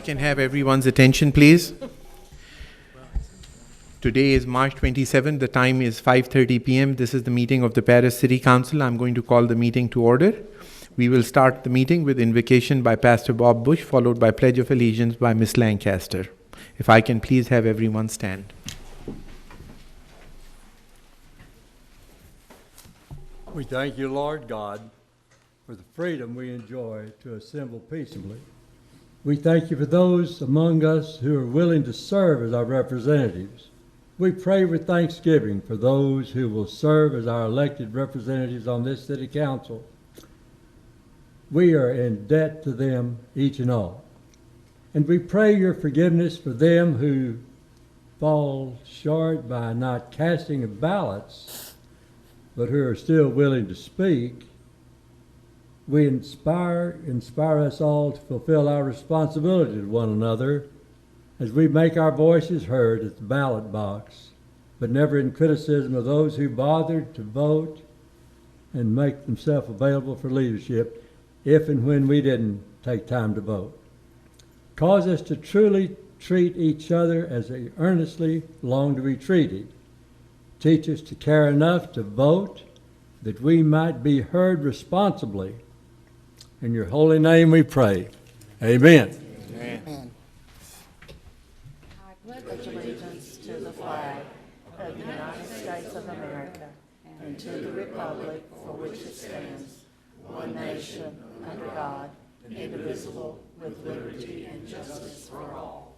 Can have everyone's attention, please. Today is March 27th. The time is 5:30 p.m. This is the meeting of the Paris City Council. I'm going to call the meeting to order. We will start the meeting with invocation by Pastor Bob Bush, followed by Pledge of Allegiance by Ms. Lancaster. If I can please have everyone stand. We thank you, Lord God, for the freedom we enjoy to assemble peaceably. We thank you for those among us who are willing to serve as our representatives. We pray with thanksgiving for those who will serve as our elected representatives on this city council. We are in debt to them, each and all. And we pray your forgiveness for them who fall short by not casting of ballots, but who are still willing to speak. We inspire us all to fulfill our responsibility to one another as we make our voices heard at the ballot box, but never in criticism of those who bothered to vote and make themselves available for leadership if and when we didn't take time to vote. Cause us to truly treat each other as they earnestly long to be treated. Teach us to care enough to vote that we might be heard responsibly. In your holy name we pray. Amen. Amen. I pledge allegiance to the flag of the United States of America and to the republic for which it stands, one nation, under God, indivisible, with liberty and justice for all.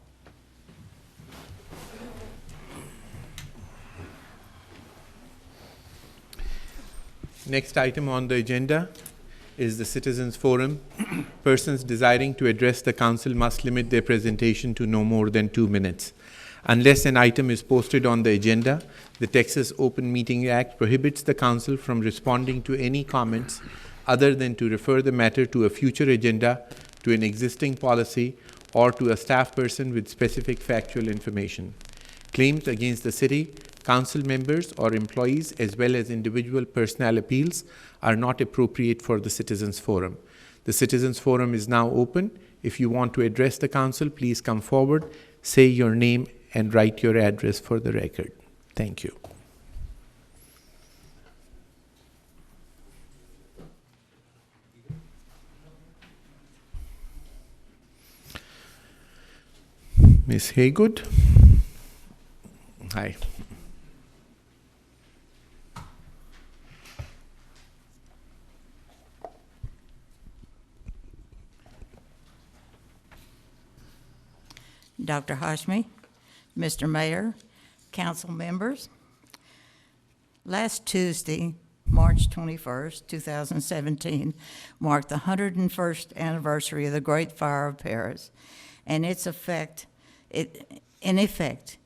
Next item on the agenda is the Citizens Forum. Persons desiring to address the council must limit their presentation to no more than 2 minutes. Unless an item is posted on the agenda, the Texas Open Meeting Act prohibits the council from responding to any comments other than to refer the matter to a future agenda, to an existing policy, or to a staff person with specific factual information. Claims against the city, council members, or employees, as well as individual personnel appeals, are not appropriate for the Citizens Forum. The Citizens Forum is now open. If you want to address the council, please come forward, say your name, and write your address for the record. Thank you. Ms. Haygood. Hi. Dr. Hashmi, Mr. Mayor, council members, last Tuesday, March 21st, 2017, marked the 101st anniversary of the Great Fire of Paris, and in effect,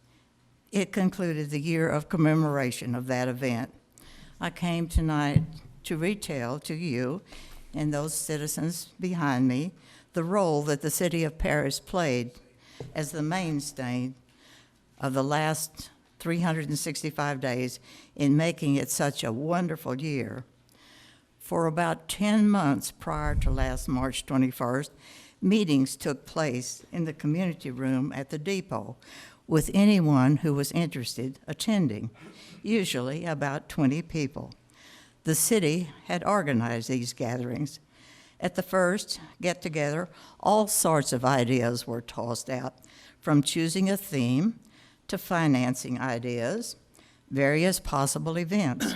it concluded the year of commemoration of that event. I came tonight to retell to you and those citizens behind me the role that the city of Paris played as the mainstay of the last 365 days in making it such a wonderful year. For about 10 months prior to last March 21st, meetings took place in the community room at the depot with anyone who was interested attending, usually about 20 people. The city had organized these gatherings. At the first get-together, all sorts of ideas were tossed out, from choosing a theme to financing ideas, various possible events.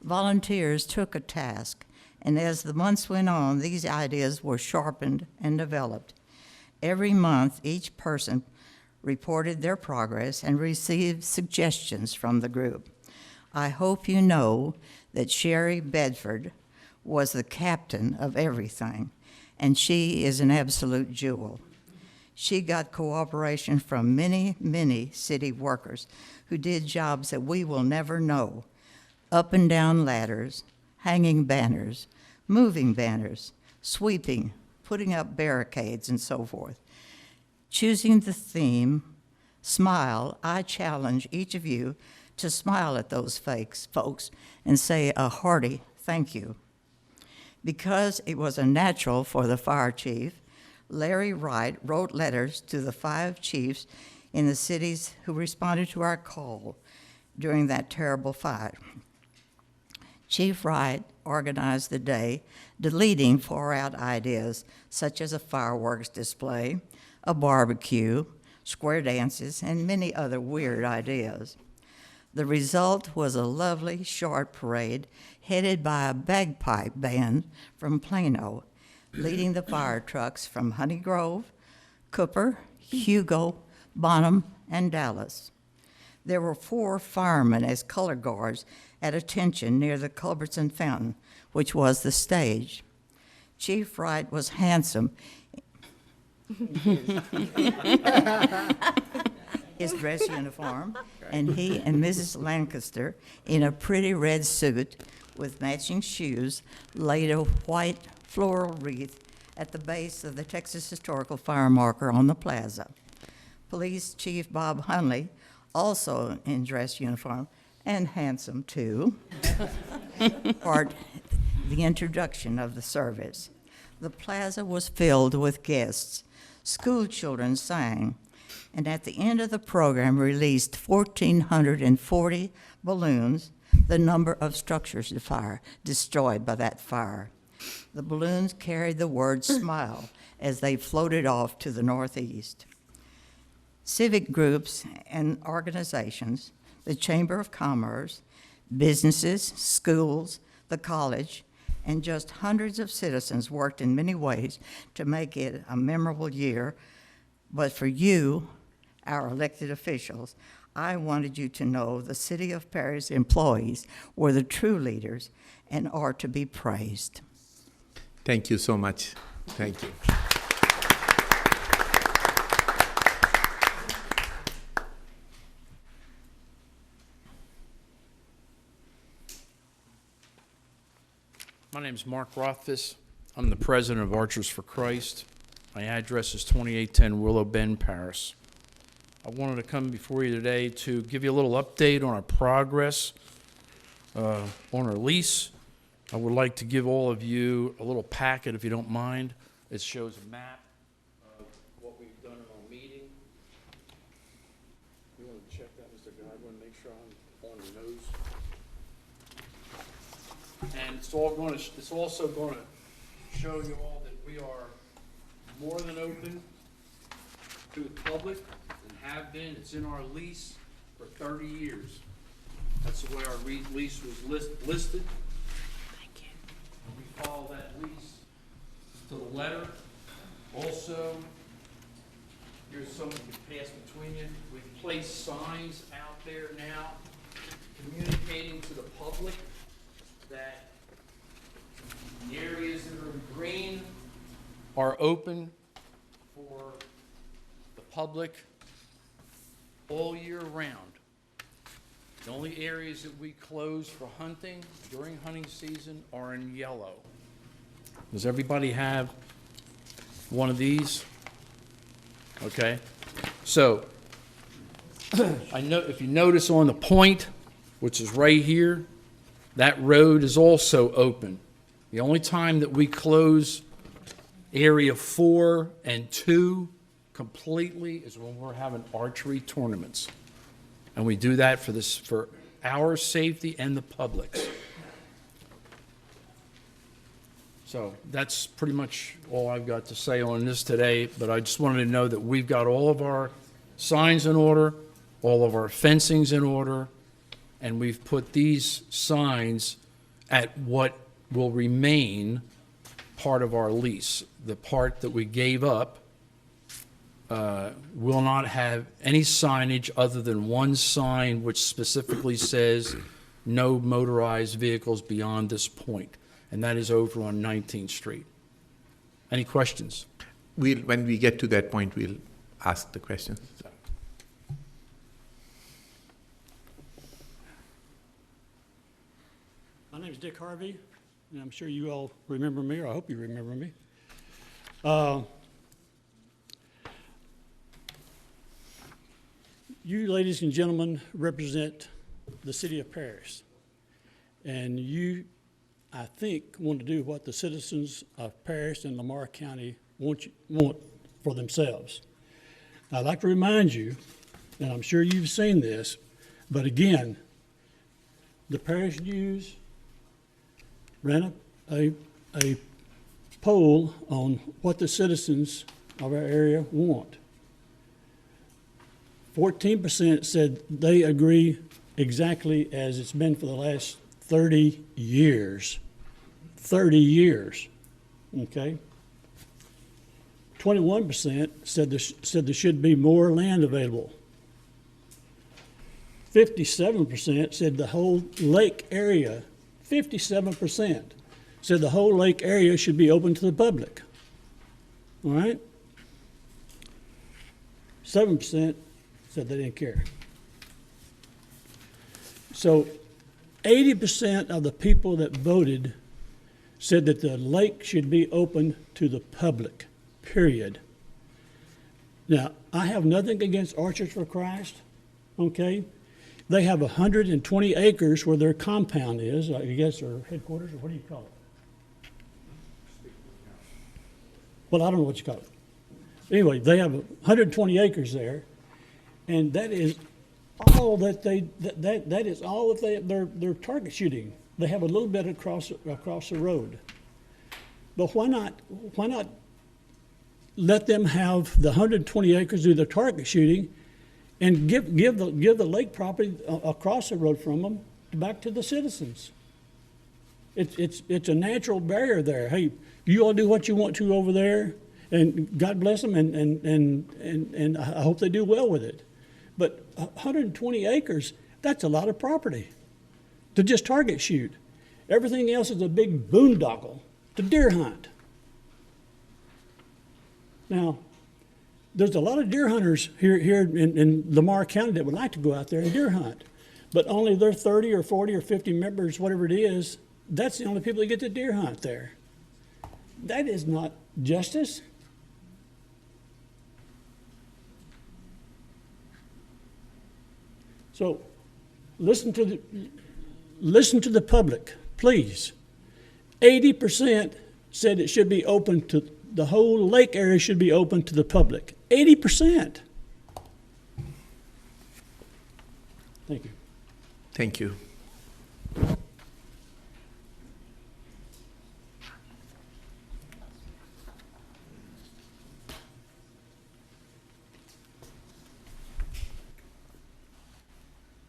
Volunteers took a task, and as the months went on, these ideas were sharpened and developed. Every month, each person reported their progress and received suggestions from the group. I hope you know that Sherry Bedford was the captain of everything, and she is an absolute jewel. She got cooperation from many, many city workers who did jobs that we will never know: up and down ladders, hanging banners, moving banners, sweeping, putting up barricades, and so forth. Choosing the theme, Smile, I challenge each of you to smile at those folks and say a hearty thank you. Because it was a natural for the fire chief, Larry Wright wrote letters to the 5 chiefs in the cities who responded to our call during that terrible fight. Chief Wright organized the day, deleting far-out ideas such as a fireworks display, a barbecue, square dances, and many other weird ideas. The result was a lovely, short parade headed by a bagpipe band from Plano, leading the fire trucks from Honey Grove, Cooper, Hugo, Bonham, and Dallas. There were 4 firemen as color guards at attention near the Culbertson Fountain, which was the stage. Chief Wright was handsome his dress uniform, and he and Mrs. Lancaster, in a pretty red suit with matching shoes, laid a white floral wreath at the base of the Texas Historical Fire Marker on the plaza. Police Chief Bob Hunley, also in dress uniform, and handsome too, part the introduction of the service. The plaza was filled with guests. School children sang, and at the end of the program released 1,440 balloons, the number of structures of fire destroyed by that fire. The balloons carried the word smile as they floated off to the northeast. Civic groups and organizations, the Chamber of Commerce, businesses, schools, the college, and just hundreds of citizens worked in many ways to make it a memorable year. But for you, our elected officials, I wanted you to know the City of Paris employees were the true leaders and are to be praised. Thank you so much. Thank you. My name is Mark Rothfuss. I'm the president of Archers for Christ. My address is 2810 Willow Bend, Paris. I wanted to come before you today to give you a little update on our progress on our lease. I would like to give all of you a little packet, if you don't mind. It shows a map of what we've done in our meeting. You want to check that, Mr. Godwin, make sure I'm on your nose. And it's also going to show you all that we are more than open to the public and have been. It's in our lease for 30 years. That's the way our lease was listed. Thank you. And we follow that lease to the letter. Also, here's some we can pass between you. We've placed signs out there now communicating to the public that the areas that are in green are open for the public all year round. The only areas that we close for hunting during hunting season are in yellow. Does everybody have one of these? Okay. So, I know if you notice on the point, which is right here, that road is also open. The only time that we close area 4 and 2 completely is when we're having archery tournaments. And we do that for our safety and the public's. So that's pretty much all I've got to say on this today, but I just wanted to know that we've got all of our signs in order, all of our fencing's in order, and we've put these signs at what will remain part of our lease. The part that we gave up will not have any signage other than one sign which specifically says no motorized vehicles beyond this point, and that is over on 19th Street. Any questions? When we get to that point, we'll ask the questions. My name is Dick Harvey, and I'm sure you all remember me, or I hope you remember me. You, ladies and gentlemen, represent the city of Paris, and you, I think, want to do what the citizens of Paris and Lamar County want for themselves. I'd like to remind you, and I'm sure you've seen this, but again, the Parish News ran a poll on what the citizens of our area want. 14% said they agree exactly as it's been for the last 30 years. 30 years, okay? 21% said there should be more land available. 57% said the whole lake area, 57% said the whole lake area should be open to the public. All right? 7% said they didn't care. So 80% of the people that voted said that the lake should be open to the public, period. Now, I have nothing against Archers for Christ, okay? They have 120 acres where their compound is, I guess, or headquarters, or what do you call it? Well, I don't know what you call it. Anyway, they have 120 acres there, and that is all that that is all that they're target shooting. They have a little bit across the road. But why not let them have the 120 acres do the target shooting and give the lake property across the road from them back to the citizens? It's a natural barrier there. Hey, you all do what you want to over there, and God bless them, and I hope they do well with it. But 120 acres, that's a lot of property to just target shoot. Everything else is a big boondoggle to deer hunt. Now, there's a lot of deer hunters here in Lamar County that would like to go out there and deer hunt, but only their 30 or 40 or 50 members, whatever it is, that's the only people that get to deer hunt there. That is not justice. So listen to the public, please. 80% said it should be open to, the whole lake area should be open to the public. 80%. Thank you. Thank you.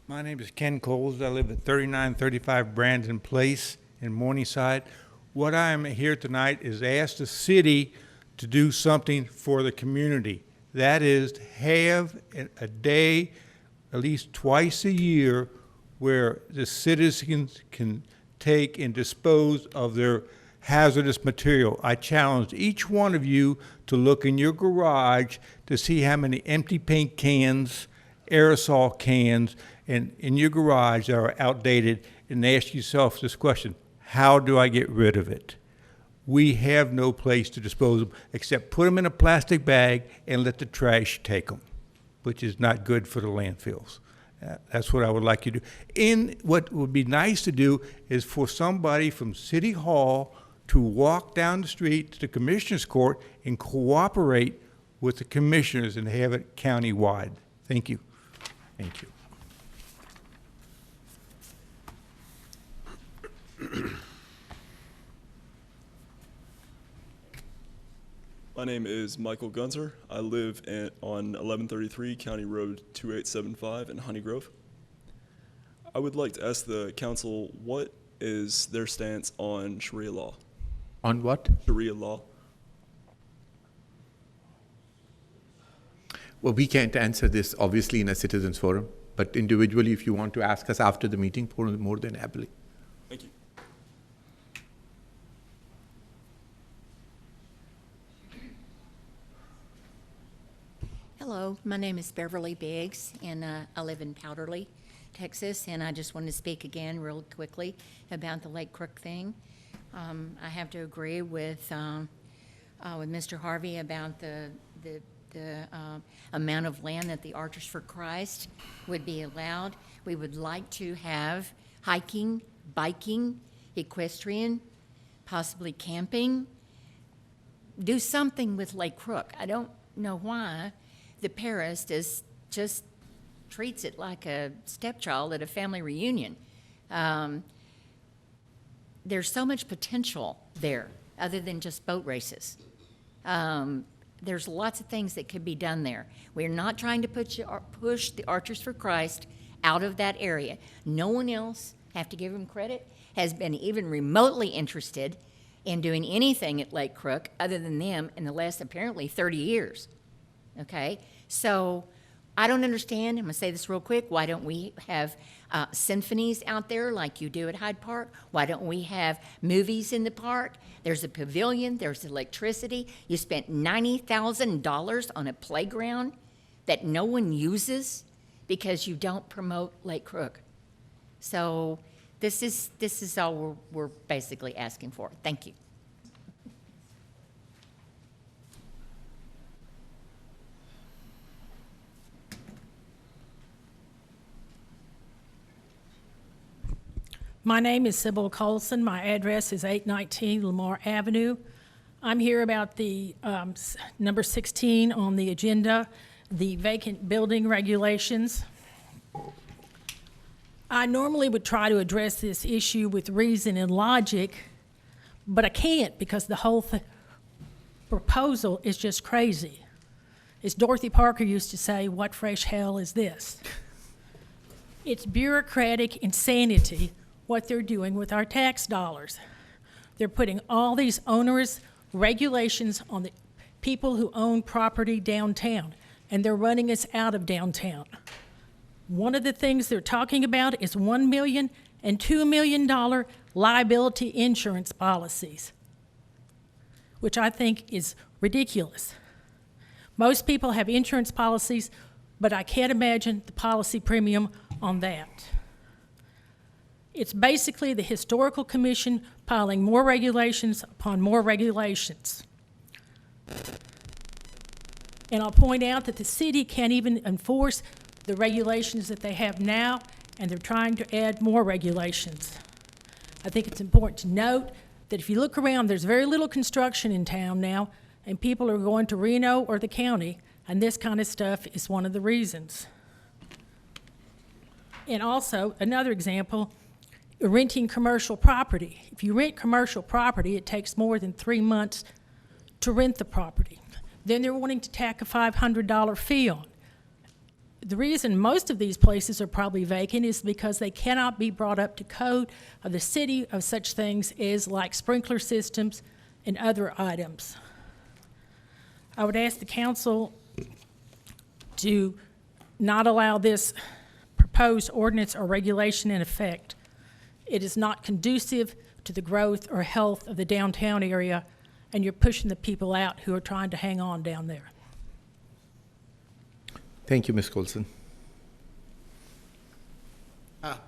My name is Ken Coles. I live at 3935 Brandon Place in Morningside. What I am here tonight is ask the city to do something for the community. That is to have a day, at least twice a year, where the citizens can take and dispose of their hazardous material. I challenge each one of you to look in your garage to see how many empty paint cans, aerosol cans, and in your garage that are outdated, and ask yourself this question: how do I get rid of it? We have no place to dispose of them except put them in a plastic bag and let the trash take them, which is not good for the landfills. That's what I would like you to do. And what would be nice to do is for somebody from City Hall to walk down the street to the Commissioner's Court and cooperate with the commissioners and have it county-wide. Thank you. Thank you. My name is Michael Gunzer. I live on 1133 County Road 2875 in Honey Grove. I would like to ask the council, what is their stance on Sharia law? On what? Sharia law. Well, we can't answer this obviously in a citizens forum, but individually, if you want to ask us after the meeting, more than happily. Thank you. Hello, my name is Beverly Biggs, and I live in Powderly, Texas, and I just wanted to speak again real quickly about the Lake Crook thing. I have to agree with Mr. Harvey about the amount of land that the Archers for Christ would be allowed. We would like to have hiking, biking, equestrian, possibly camping, do something with Lake Crook. I don't know why the Paris just treats it like a stepchild at a family reunion. There's so much potential there, other than just boat races. There's lots of things that could be done there. We're not trying to push the Archers for Christ out of that area. No one else, have to give them credit, has been even remotely interested in doing anything at Lake Crook other than them in the last apparently 30 years. Okay? So I don't understand, I'm gonna say this real quick, why don't we have symphonies out there like you do at Hyde Park? Why don't we have movies in the park? There's a pavilion, there's electricity. You spent $90,000 on a playground that no one uses because you don't promote Lake Crook. So this is all we're basically asking for. Thank you. My name is Sybil Colson. My address is 819 Lamar Avenue. I'm here about the number 16 on the agenda, the vacant building regulations. I normally would try to address this issue with reason and logic, but I can't because the whole proposal is just crazy. As Dorothy Parker used to say, what fresh hell is this? It's bureaucratic insanity what they're doing with our tax dollars. They're putting all these onerous regulations on the people who own property downtown, and they're running us out of downtown. One of the things they're talking about is $1 million and $2 million liability insurance policies, which I think is ridiculous. Most people have insurance policies, but I can't imagine the policy premium on that. It's basically the Historical Commission piling more regulations upon more regulations. And I'll point out that the city can't even enforce the regulations that they have now, and they're trying to add more regulations. I think it's important to note that if you look around, there's very little construction in town now, and people are going to Reno or the county, and this kind of stuff is one of the reasons. And also, another example, renting commercial property. If you rent commercial property, it takes more than 3 months to rent the property. Then they're wanting to tack a $500 fee on. The reason most of these places are probably vacant is because they cannot be brought up to code of the city of such things as like sprinkler systems and other items. I would ask the council to not allow this proposed ordinance or regulation in effect. It is not conducive to the growth or health of the downtown area, and you're pushing the people out who are trying to hang on down there. Thank you, Ms. Colson.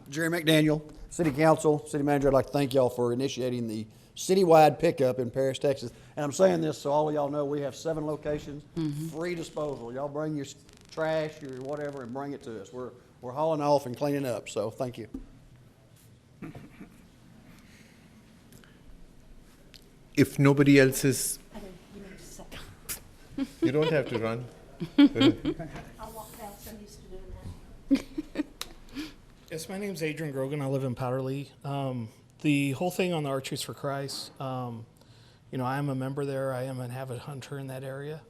Jerry McDaniel, City Council, City Manager. I'd like to thank y'all for initiating the citywide pickup in Paris, Texas. And I'm saying this so all of y'all know we have 7 locations, free disposal. Y'all bring your trash, your whatever, and bring it to us. We're hauling off and cleaning up, so thank you. If nobody else is, you don't have to run. Yes, my name's Adrian Grogan. I live in Powderly. The whole thing on the Archers for Christ, you know, I am a member there. I am an avid hunter in that area.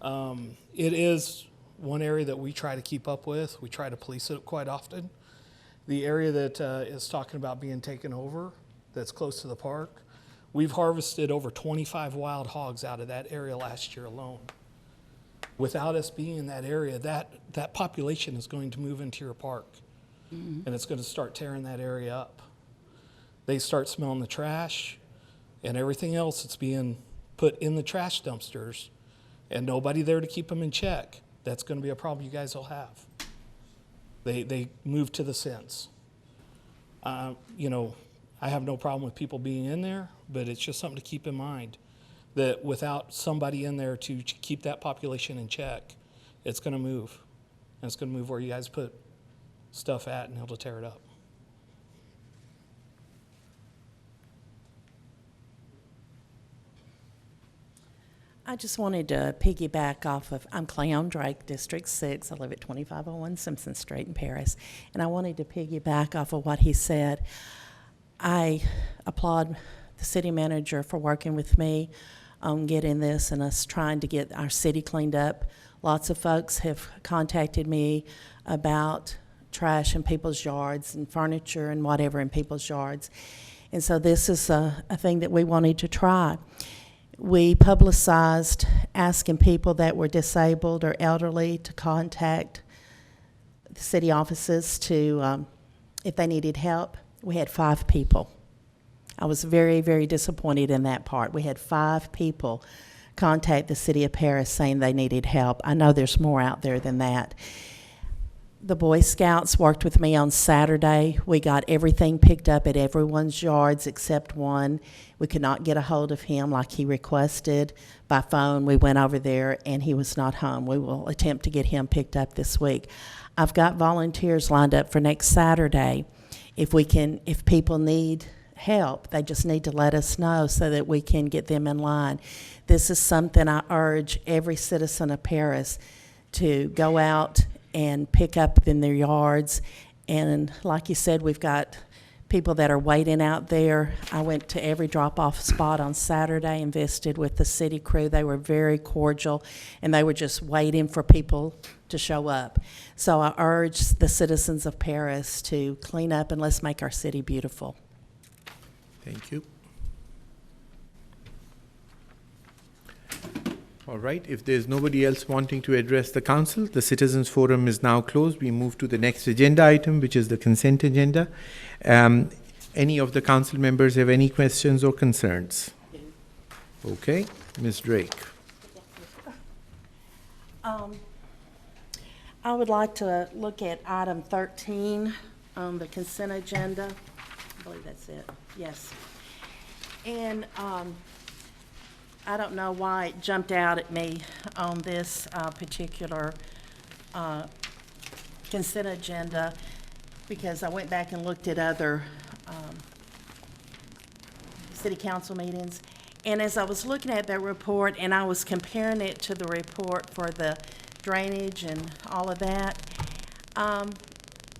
It is one area that we try to keep up with. We try to police it quite often. The area that is talking about being taken over, that's close to the park, we've harvested over 25 wild hogs out of that area last year alone. Without us being in that area, that population is going to move into your park, and it's going to start tearing that area up. They start smelling the trash and everything else that's being put in the trash dumpsters, and nobody there to keep them in check. That's going to be a problem you guys will have. They move to the sense. You know, I have no problem with people being in there, but it's just something to keep in mind that without somebody in there to keep that population in check, it's going to move. And it's going to move where you guys put stuff at, and it'll tear it up. I just wanted to piggyback off of, I'm Cleon Drake, District 6. I live at 2501 Simpson Street in Paris. And I wanted to piggyback off of what he said. I applaud the city manager for working with me on getting this and us trying to get our city cleaned up. Lots of folks have contacted me about trash in people's yards and furniture and whatever in people's yards. And so this is a thing that we wanted to try. We publicized asking people that were disabled or elderly to contact the city offices to, if they needed help. We had 5 people. I was very, very disappointed in that part. We had 5 people contact the city of Paris saying they needed help. I know there's more out there than that. The Boy Scouts worked with me on Saturday. We got everything picked up at everyone's yards except one. We could not get a hold of him like he requested by phone. We went over there and he was not home. We will attempt to get him picked up this week. I've got volunteers lined up for next Saturday. If people need help, they just need to let us know so that we can get them in line. This is something I urge every citizen of Paris to go out and pick up in their yards. And like you said, we've got people that are waiting out there. I went to every drop-off spot on Saturday and visited with the city crew. They were very cordial, and they were just waiting for people to show up. So I urge the citizens of Paris to clean up and let's make our city beautiful. Thank you. All right, if there's nobody else wanting to address the council, the Citizens Forum is now closed. We move to the next agenda item, which is the consent agenda. Any of the council members have any questions or concerns? Okay, Ms. Drake. I would like to look at item 13 on the consent agenda. I believe that's it. Yes. And I don't know why it jumped out at me on this particular consent agenda, because I went back and looked at other city council meetings. And as I was looking at that report and I was comparing it to the report for the drainage and all of that, I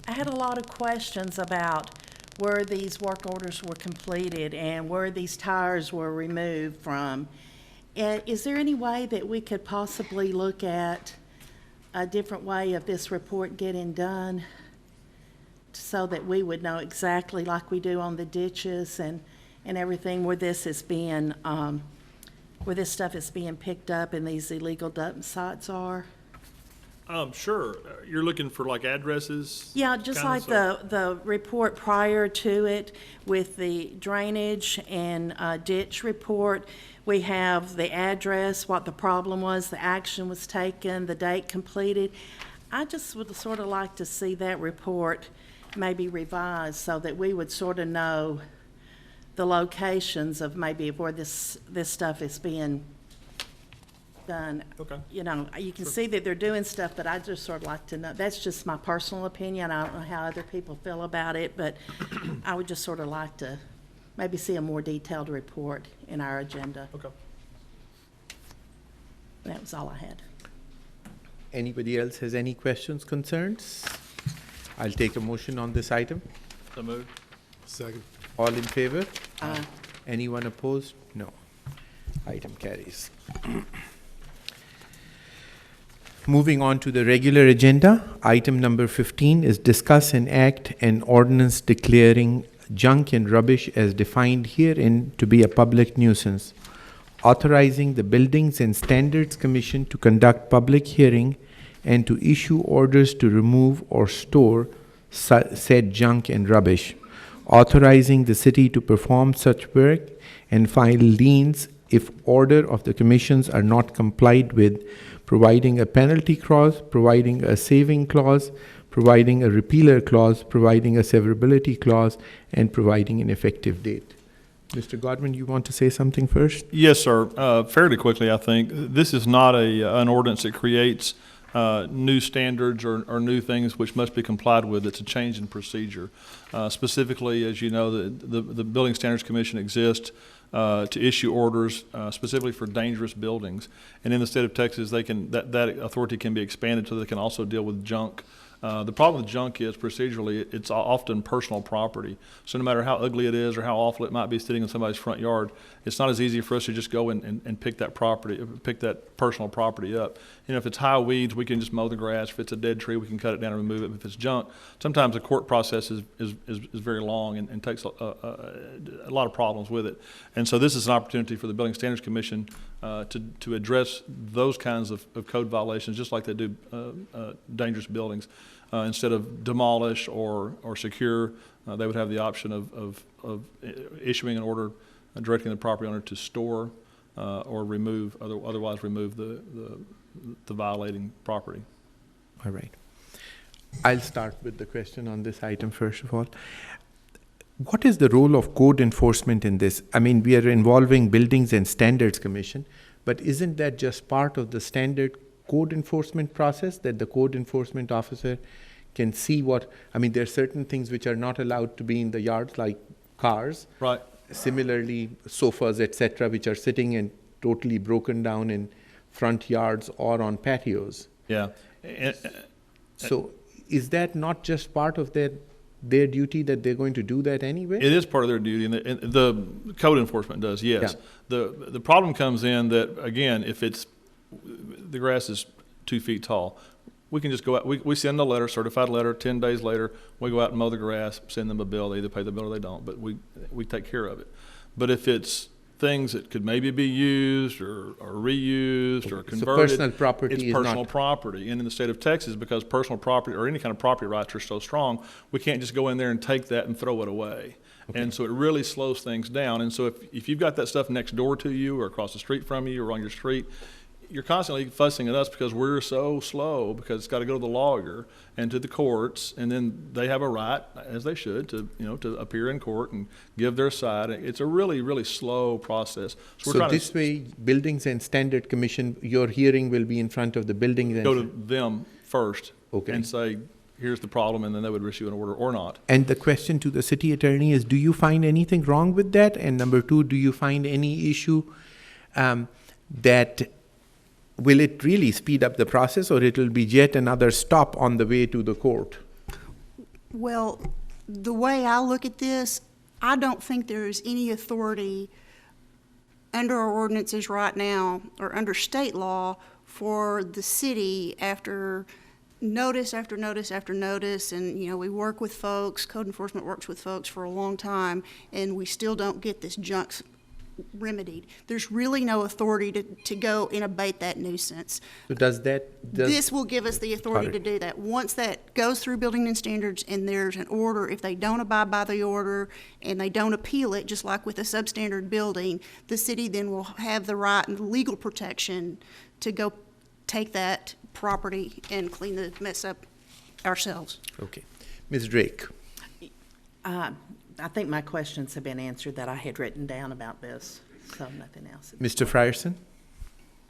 had a lot of questions about where these work orders were completed and where these tires were removed from. Is there any way that we could possibly look at a different way of this report getting done so that we would know exactly, like we do on the ditches and everything, where this is being, where this stuff is being picked up and these illegal dump sites are? Sure. You're looking for like addresses? Yeah, just like the report prior to it with the drainage and ditch report. We have the address, what the problem was, the action was taken, the date completed. I just would sort of like to see that report maybe revised so that we would sort of know the locations of maybe where this stuff is being done. Okay. You know, you can see that they're doing stuff, but I just sort of like to know. That's just my personal opinion. I don't know how other people feel about it, but I would just sort of like to maybe see a more detailed report in our agenda. Okay. That was all I had. Anybody else has any questions, concerns? I'll take a motion on this item. So moved. Second. All in favor? Anyone opposed? No. Item carries. Moving on to the regular agenda, item number 15 is discuss and act an ordinance declaring junk and rubbish as defined herein to be a public nuisance, authorizing the Buildings and Standards Commission to conduct public hearing and to issue orders to remove or store said junk and rubbish, authorizing the city to perform such work and file liens if order of the commissions are not complied with, providing a penalty clause, providing a saving clause, providing a repealer clause, providing a severability clause, and providing an effective date. Mr. Godwin, you want to say something first? Yes, sir. Fairly quickly, I think. This is not an ordinance that creates new standards or new things which must be complied with. It's a change in procedure. Specifically, as you know, the Building Standards Commission exists to issue orders specifically for dangerous buildings. And in the state of Texas, that authority can be expanded so they can also deal with junk. The problem with junk is procedurally, it's often personal property. So no matter how ugly it is or how awful it might be sitting in somebody's front yard, it's not as easy for us to just go and pick that personal property up. You know, if it's high weeds, we can just mow the grass. If it's a dead tree, we can cut it down and remove it. If it's junk, sometimes the court process is very long and takes a lot of problems with it. And so this is an opportunity for the Building Standards Commission to address those kinds of code violations, just like they do dangerous buildings. Instead of demolish or secure, they would have the option of issuing an order directing the property owner to store or otherwise remove the violating property. All right. I'll start with the question on this item first of all. What is the role of code enforcement in this? I mean, we are involving Buildings and Standards Commission, but isn't that just part of the standard code enforcement process, that the code enforcement officer can see there are certain things which are not allowed to be in the yards, like cars. Right. Similarly, sofas, etc., which are sitting and totally broken down in front yards or on patios. Yeah. So is that not just part of their duty, that they're going to do that anyway? It is part of their duty, and the code enforcement does, yes. Yeah. The problem comes in that, again, if the grass is 2 feet tall, we can just go out, we send a letter, certified letter, 10 days later, we go out and mow the grass, send them a bill, they either pay the bill or they don't, but we take care of it. But if it's things that could maybe be used or reused or converted. So personal property it's is personal not property. And in the state of Texas, because personal property or any kind of property rights are so strong, we can't just go in there and take that and throw it away. Okay. And so it really slows things down. And so if you've got that stuff next door to you or across the street from you or on your street, you're constantly fussing at us because we're so slow, because it's got to go to the lawyer and to the courts, and then they have a right, as they should, to appear in court and give their side. It's a really, really slow process. So this way, Buildings and Standard Commission, your hearing will be in front of the Buildings and... Go to them first. Okay. And say, here's the problem, and then they would issue an order or not. And the question to the city attorney is, do you find anything wrong with that? And number two, do you find any issue that... Will it really speed up the process, or it will be yet another stop on the way to the court? Well, the way I look at this, I don't think there is any authority under our ordinances right now or under state law for the city, after notice after notice after notice, and we work with folks, code enforcement works with folks for a long time, and we still don't get this junk remedied. There's really no authority to go and abate that nuisance. So this will give us the authority to do that. Once that goes through Building and Standards and there's an order, if they don't abide by the order and they don't appeal it, just like with a substandard building, the city then will have the right and legal protection to go take that property and clean the mess up ourselves. Okay. Ms. Drake. I think my questions have been answered that I had written down about this, so nothing else. Mr. Frierson?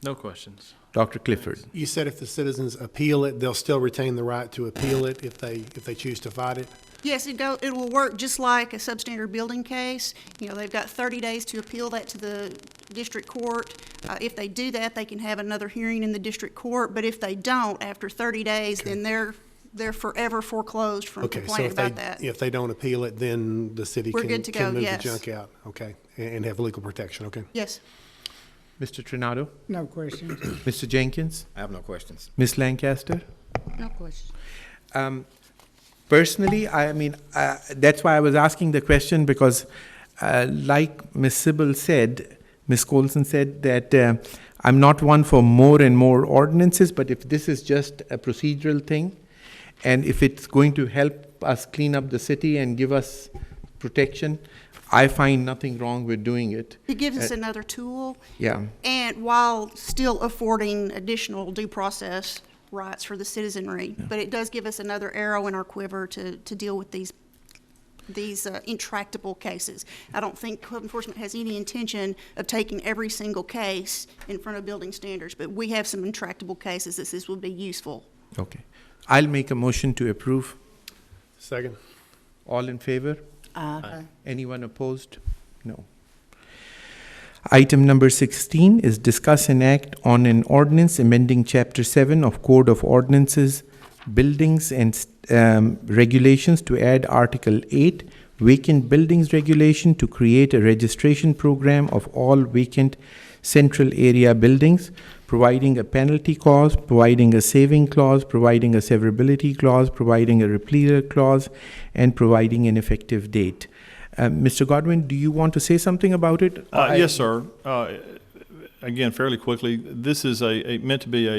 No questions. Dr. Clifford? You said if the citizens appeal it, they'll still retain the right to appeal it if they choose to fight it? Yes, it will work just like a substandard building case. They've got 30 days to appeal that to the district court. If they do that, they can have another hearing in the district court, but if they don't, after 30 days, then they're forever foreclosed from complaining about that. If they don't appeal it, then the city We're good to go, can move yes. the junk out, okay, and have legal protection, okay? Yes. Mr. Trinado? No questions. Mr. Jenkins? I have no questions. Ms. Lancaster? No questions. Personally, that's why I was asking the question, because like Ms. Sybil said, Ms. Colson said that I'm not one for more and more ordinances, but if this is just a procedural thing, and if it's going to help us clean up the city and give us protection, I find nothing wrong with doing it. It gives us another tool. Yeah. And while still affording additional due process rights for the citizenry, but it does give us another arrow in our quiver to deal with these intractable cases. I don't think code enforcement has any intention of taking every single case in front of Building Standards, but we have some intractable cases that this would be useful. Okay. I'll make a motion to approve. Second. All in favor? Aye. Anyone opposed? No. Item number 16 is discuss and act on an ordinance amending Chapter 7 of Code of Ordinances, Buildings and Regulations to add Article 8, Vacant Buildings Regulation, to create a registration program of all vacant central area buildings, providing a penalty clause, providing a saving clause, providing a severability clause, providing a repleter clause, and providing an effective date. Mr. Godwin, do you want to say something about it? Yes, sir. Again, fairly quickly, this is meant to be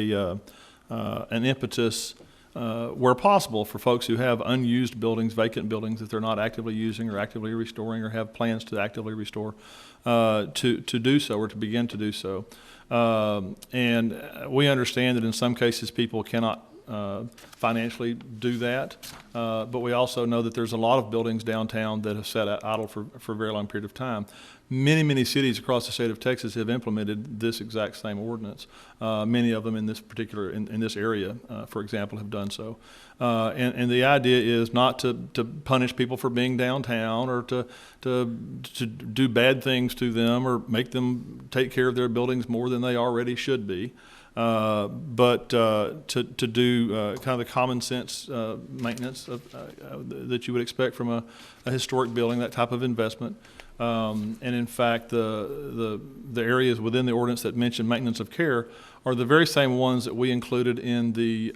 an impetus where possible for folks who have unused buildings, vacant buildings that they're not actively using or actively restoring or have plans to actively restore, to do so or to begin to do so. And we understand that in some cases people cannot financially do that, but we also know that there's a lot of buildings downtown that have sat idle for a very long period of time. Many cities across the state of Texas have implemented this exact same ordinance. Many of them in this particular, in this area, for example, have done so. And the idea is not to punish people for being downtown or to do bad things to them or make them take care of their buildings more than they already should be. But to do kind of the common sense maintenance that you would expect from a historic building, that type of investment. And in fact, the areas within the ordinance that mention maintenance of care are the very same ones that we included in the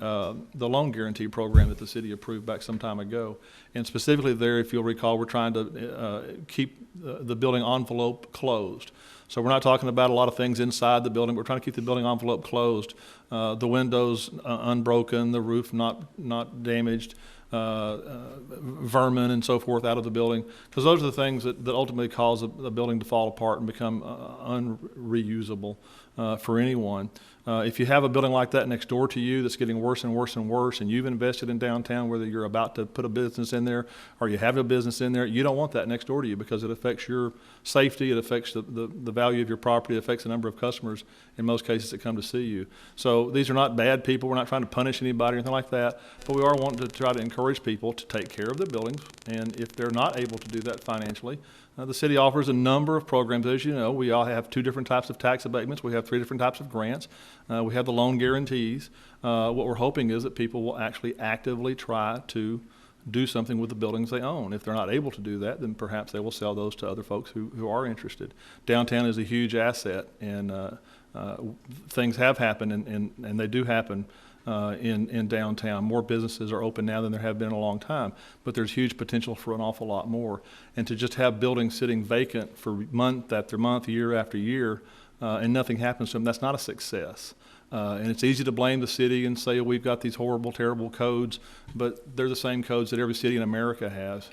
loan guarantee program that the city approved back some time ago. And specifically there, if you'll recall, we're trying to keep the building envelope closed. So we're not talking about a lot of things inside the building. We're trying to keep the building envelope closed, the windows unbroken, the roof not damaged, vermin and so forth out of the building, because those are the things that ultimately cause a building to fall apart and become unreusable for anyone. If you have a building like that next door to you that's getting worse and worse and worse, and you've invested in downtown, whether you're about to put a business in there or you have a business in there, you don't want that next door to you because it affects your safety, it affects the value of your property, it affects the number of customers in most cases that come to see you. So these are not bad people. We're not trying to punish anybody or anything like that, but we are wanting to try to encourage people to take care of their buildings, and if they're not able to do that financially, the city offers a number of programs. As you know, we all have 2 different types of tax abatements. We have 3 different types of grants. We have the loan guarantees. What we're hoping is that people will actually actively try to do something with the buildings they own. If they're not able to do that, then perhaps they will sell those to other folks who are interested. Downtown is a huge asset, and things have happened, and they do happen in downtown. More businesses are open now than there have been in a long time, but there's huge potential for an awful lot more. And to just have buildings sitting vacant for month after month, year after year, and nothing happens to them, that's not a success. And it's easy to blame the city and say, we've got these horrible, terrible codes, but they're the same codes that every city in America has.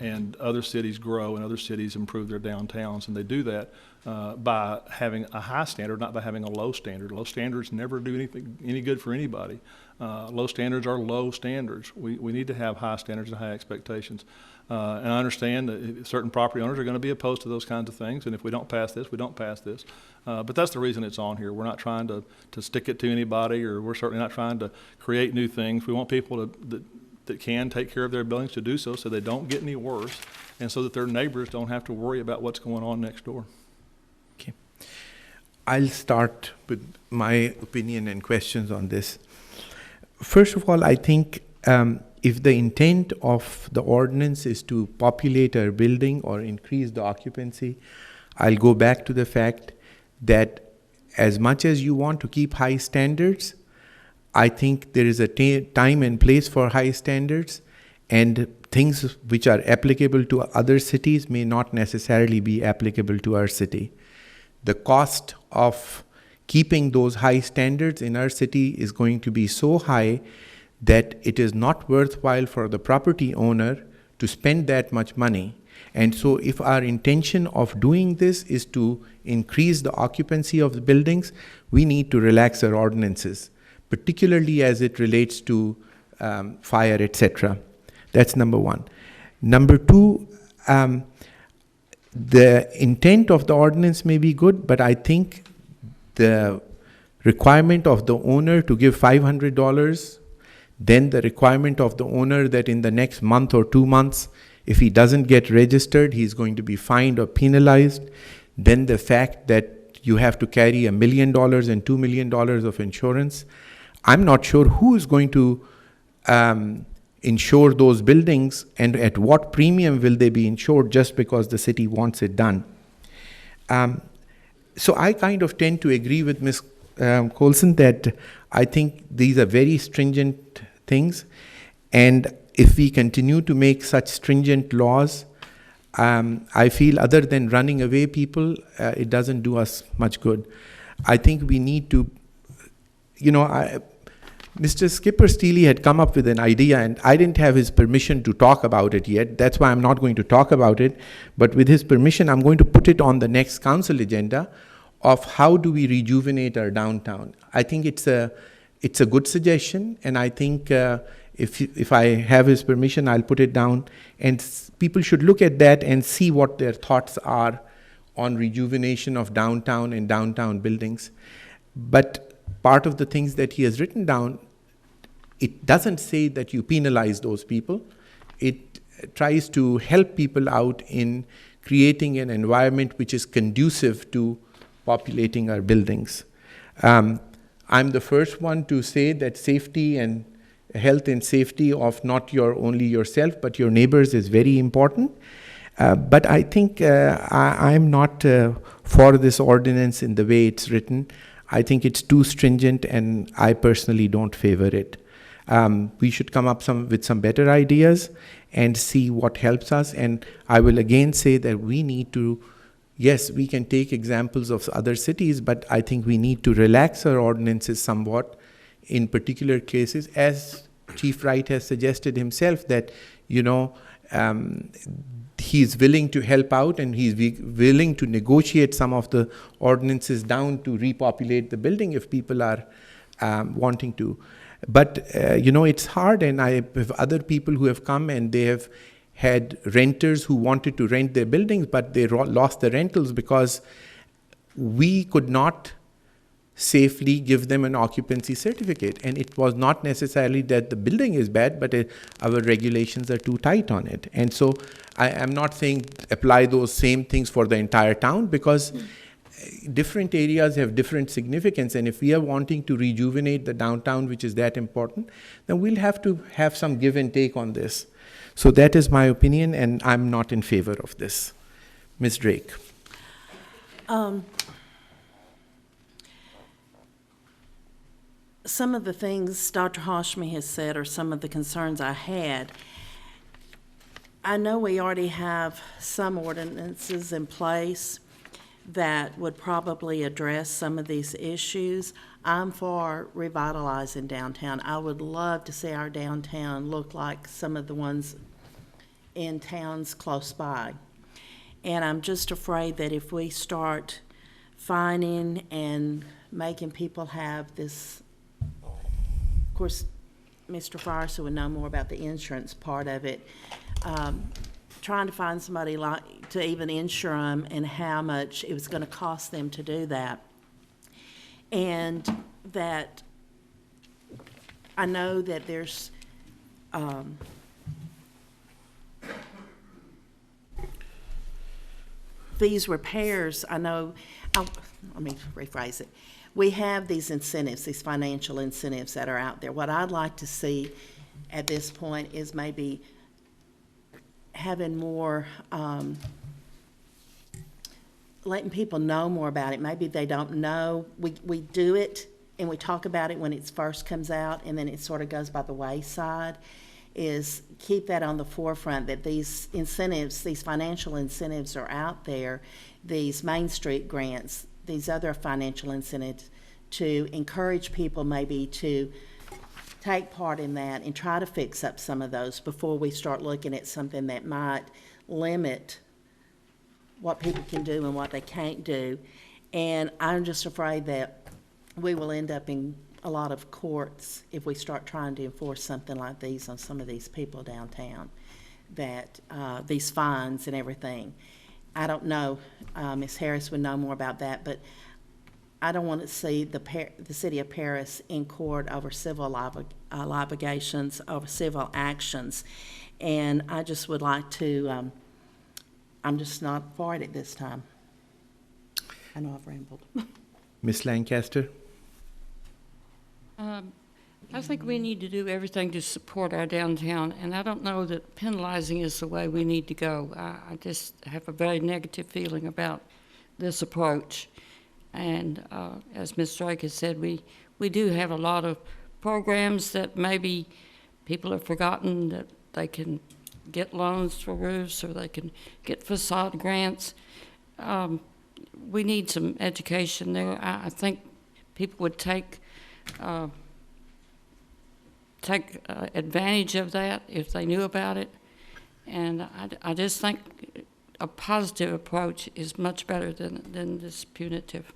And other cities grow and other cities improve their downtowns, and they do that by having a high standard, not by having a low standard. Low standards never do any good for anybody. Low standards are low standards. We need to have high standards and high expectations. And I understand that certain property owners are going to be opposed to those kinds of things, and if we don't pass this, we don't pass this. But that's the reason it's on here. We're not trying to stick it to anybody, or we're certainly not trying to create new things. We want people that can take care of their buildings to do so they don't get any worse, and so that their neighbors don't have to worry about what's going on next door. Okay. I'll start with my opinion and questions on this. First of all, I think if the intent of the ordinance is to populate a building or increase the occupancy, I'll go back to the fact that as much as you want to keep high standards, I think there is a time and place for high standards, and things which are applicable to other cities may not necessarily be applicable to our city. The cost of keeping those high standards in our city is going to be so high that it is not worthwhile for the property owner to spend that much money. And so if our intention of doing this is to increase the occupancy of the buildings, we need to relax our ordinances, particularly as it relates to fire, etc. That's number one. Number two, the intent of the ordinance may be good, but I think the requirement of the owner to give $500, then the requirement of the owner that in the next month or 2 months, if he doesn't get registered, he's going to be fined or penalized. then the fact that you have to carry $1 million and $2 million of insurance, I'm not sure who is going to insure those buildings and at what premium will they be insured just because the city wants it done. So I kind of tend to agree with Ms. Colson that I think these are very stringent things, and if we continue to make such stringent laws, I feel other than running away people, it doesn't do us much good. I think we need to, Mr. Skipper Steely had come up with an idea, and I didn't have his permission to talk about it yet. That's why I'm not going to talk about it. But with his permission, I'm going to put it on the next council agenda of how do we rejuvenate our downtown. I think it's a good suggestion, and I think if I have his permission, I'll put it down, and people should look at that and see what their thoughts are on rejuvenation of downtown and downtown buildings. But part of the things that he has written down, it doesn't say that you penalize those people. It tries to help people out in creating an environment which is conducive to populating our buildings. I'm the first one to say that safety and health and safety of not only yourself, but your neighbors is very important. But I think I'm not for this ordinance in the way it's written. I think it's too stringent, and I personally don't favor it. We should come up with some better ideas and see what helps us. And I will again say that we need to, yes, we can take examples of other cities, but I think we need to relax our ordinances somewhat in particular cases, as Chief Wright has suggested himself, that, he's willing to help out and he's willing to negotiate some of the ordinances down to repopulate the building if people are wanting to. But, it's hard, and I have other people who have come and they have had renters who wanted to rent their buildings, but they lost the rentals because we could not safely give them an occupancy certificate. And it was not necessarily that the building is bad, but our regulations are too tight on it. And so I am not saying apply those same things for the entire town, because different areas have different significance. And if we are wanting to rejuvenate the downtown, which is that important, then we'll have to have some give and take on this. So that is my opinion, and I'm not in favor of this. Ms. Drake. Some of the things Dr. Hashmi has said are some of the concerns I had. I know we already have some ordinances in place that would probably address some of these issues. I'm for revitalizing downtown. I would love to see our downtown look like some of the ones in towns close by. And I'm just afraid that if we start fining and making people have this, of course, Mr. Frierson would know more about the insurance part of it, trying to find somebody to even insure them and how much it was going to cost them to do that. And that I know that there's these repairs, let me rephrase it. We have these incentives, these financial incentives that are out there. What I'd like to see at this point is maybe having more, letting people know more about it. Maybe they don't know. We do it and we talk about it when it first comes out, and then it sort of goes by the wayside. Is keep that on the forefront, that these incentives, these financial incentives are out there, these Main Street grants, these other financial incentives, to encourage people maybe to take part in that and try to fix up some of those before we start looking at something that might limit what people can do and what they can't do. And I'm just afraid that we will end up in a lot of courts if we start trying to enforce something like these on some of these people downtown, that these fines and everything. I don't know, Ms. Harris would know more about that, but I don't want to see the city of Paris in court over civil obligations, over civil actions. And I just would like to, I'm just not for it at this time. I know I've rambled. Ms. Lancaster? I think we need to do everything to support our downtown, and I don't know that penalizing is the way we need to go. I just have a very negative feeling about this approach. And as Ms. Drake has said, we do have a lot of programs that maybe people have forgotten that they can get loans for roofs or they can get facade grants. We need some education there. I think people would take advantage of that if they knew about it. And I just think a positive approach is much better than this punitive.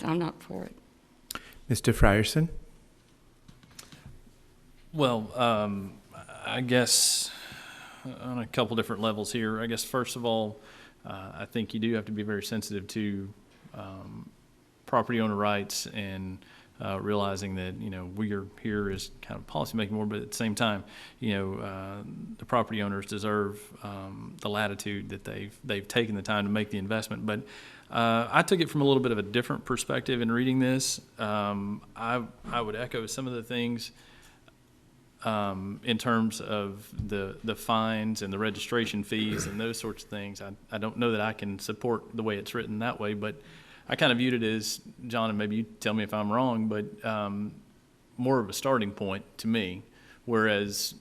I'm not for it. Mr. Frierson? Well, I guess on a couple different levels here. I guess first of all, I think you do have to be very sensitive to property owner rights and realizing that, you know, we are here as kind of policymaking board, but at the same time, you know, the property owners deserve the latitude that they've taken the time to make the investment. But I took it from a little bit of a different perspective in reading this. I would echo some of the things in terms of the fines and the registration fees and those sorts of things. I don't know that I can support the way it's written that way, but I kind of viewed it as, John, and maybe you tell me if I'm wrong, but more of a starting point to me, whereas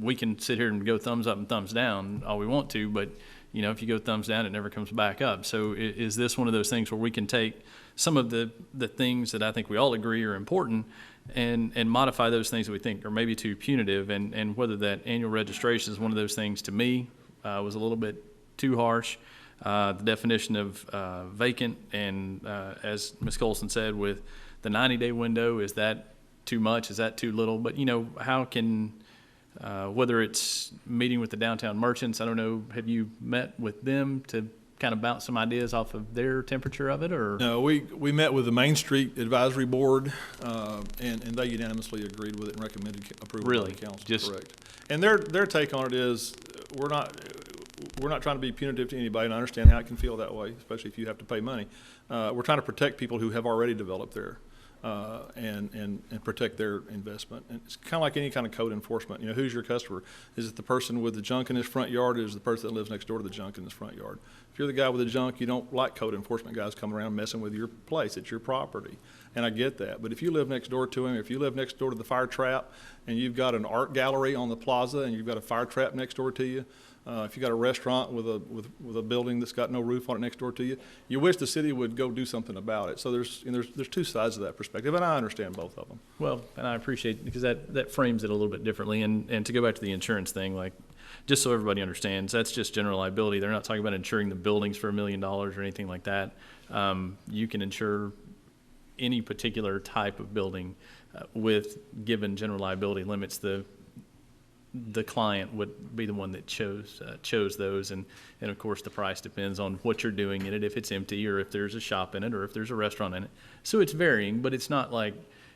we can sit here and go thumbs up and thumbs down all we want to, but you know, if you go thumbs down, it never comes back up. So is this one of those things where we can take some of the things that I think we all agree are important and modify those things that we think are maybe too punitive, and whether that annual registration is one of those things, to me, was a little bit too harsh. The definition of vacant, and as Ms. Colson said, with the 90-day window, is that too much? Is that too little? But, you know, how can, whether it's meeting with the downtown merchants, I don't know, have you met with them to kind of bounce some ideas off of their temperature of it, or? No, we met with the Main Street Advisory Board, and they unanimously agreed with it and recommended approval by the council. Correct. And their take on it is, we're not trying to be punitive to anybody, and I understand how it can feel that way, especially if you have to pay money. We're trying to protect people who have already developed there, and protect their investment. And it's kind of like any kind of code enforcement. You know, who's your customer? Is it the person with the junk in his front yard, or is it the person that lives next door to the junk in his front yard? If you're the guy with the junk, you don't like code enforcement guys coming around messing with your place. It's your property. And I get that. But if you live next door to him, if you live next door to the fire trap, and you've got an art gallery on the plaza, and you've got a fire trap next door to you, if you got a restaurant with a building that's got no roof on it next door to you, you wish the city would go do something about it. So there's two sides of that perspective, and I understand both of them. Well, and I appreciate, because that frames it a little bit differently. And to go back to the insurance thing, like, just so everybody understands, that's just general liability. They're not talking about insuring the buildings for $1 million or anything like that. You can insure any particular type of building with given general liability limits. The client would be the one that chose those, and of course the price depends on what you're doing in it, if it's empty or if there's a shop in it or if there's a restaurant in it. So it's varying, but it's not like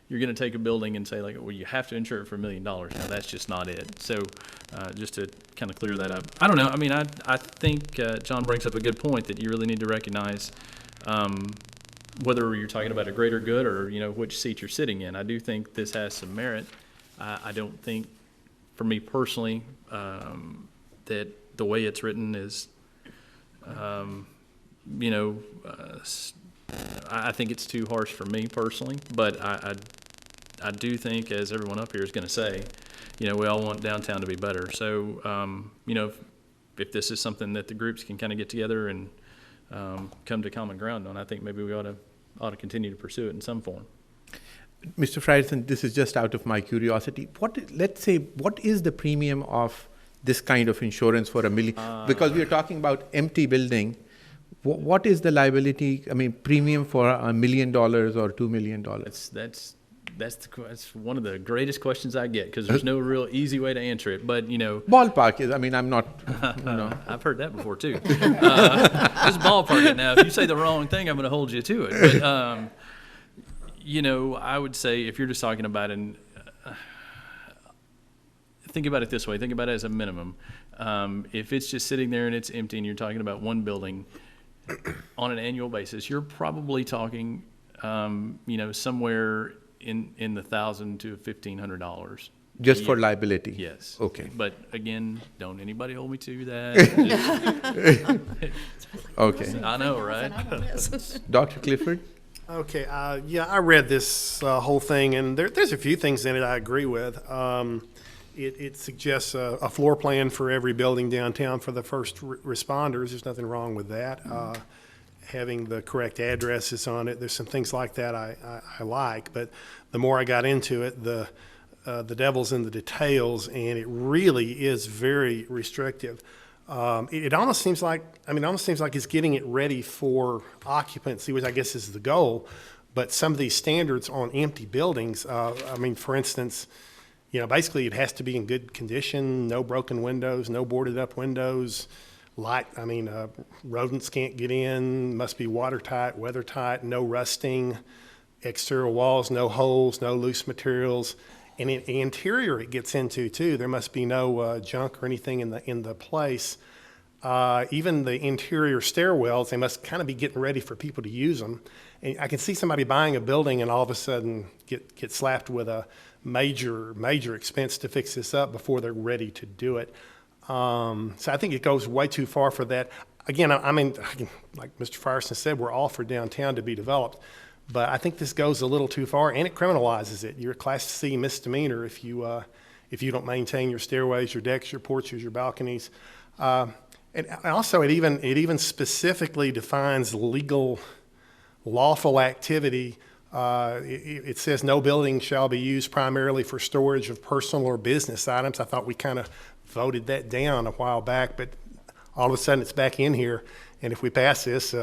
you're going to take a building and say, like, well, you have to insure it for $1 million. Now that's just not it. So just to kind of clear that up. I don't know. I mean, I think John brings up a good point that you really need to recognize whether you're talking about a greater good or, you know, which seat you're sitting in. I do think this has some merit. I don't think, for me personally, that the way it's written is, you know, I think it's too harsh for me personally, but I do think, as everyone up here is going to say, you know, we all want downtown to be better. So, you know, if this is something that the groups can kind of get together and come to common ground on, I think maybe we ought to continue to pursue it in some form. Mr. Frierson, this is just out of my curiosity. Let's say, what is the premium of this kind of insurance for $1 million? Because we are talking about empty building. What is the liability, I mean, premium for $1 million or $2 million? That's one of the greatest questions I get, because there's no real easy way to answer it. But, you know, ballpark is, I mean, I'm not, you know. I've heard that before too. Just ballpark it now. If you say the wrong thing, I'm going to hold you to it. But, you know, I would say, if you're just talking about it, think about it this way. Think about it as a minimum. If it's just sitting there and it's empty and you're talking about one building, on an annual basis, you're probably talking, somewhere in the $1,000 to $1,500. Just for liability? Yes. Okay. But again, don't anybody hold me to that. Okay. I know, right? Dr. Clifford? Okay, yeah, I read this whole thing, and there's a few things in it I agree with. It suggests a floor plan for every building downtown for the first responders. There's nothing wrong with that. Having the correct addresses on it, there's some things like that I like, but the more I got into it, the devil's in the details, and it really is very restrictive. It almost seems like it's getting it ready for occupancy, which I guess is the goal. But some of these standards on empty buildings, for instance, basically it has to be in good condition, no broken windows, no boarded up windows, rodents can't get in, must be watertight, weathertight, no rusting, exterior walls, no holes, no loose materials. And in the interior it gets into too. There must be no junk or anything in the place. Even the interior stairwells, they must kind of be getting ready for people to use them. And I can see somebody buying a building and all of a sudden get slapped with a major expense to fix this up before they're ready to do it. So I think it goes way too far for that. Again, like Mr. Firestone said, we're all for downtown to be developed. But I think this goes a little too far, and it criminalizes it. You're a Class C misdemeanor if you don't maintain your stairways, your decks, your porches, your balconies. And also, it even specifically defines legal, lawful activity. It says no building shall be used primarily for storage of personal or business items. I thought we kind of voted that down a while back, but all of a sudden it's back in here. And if we pass this,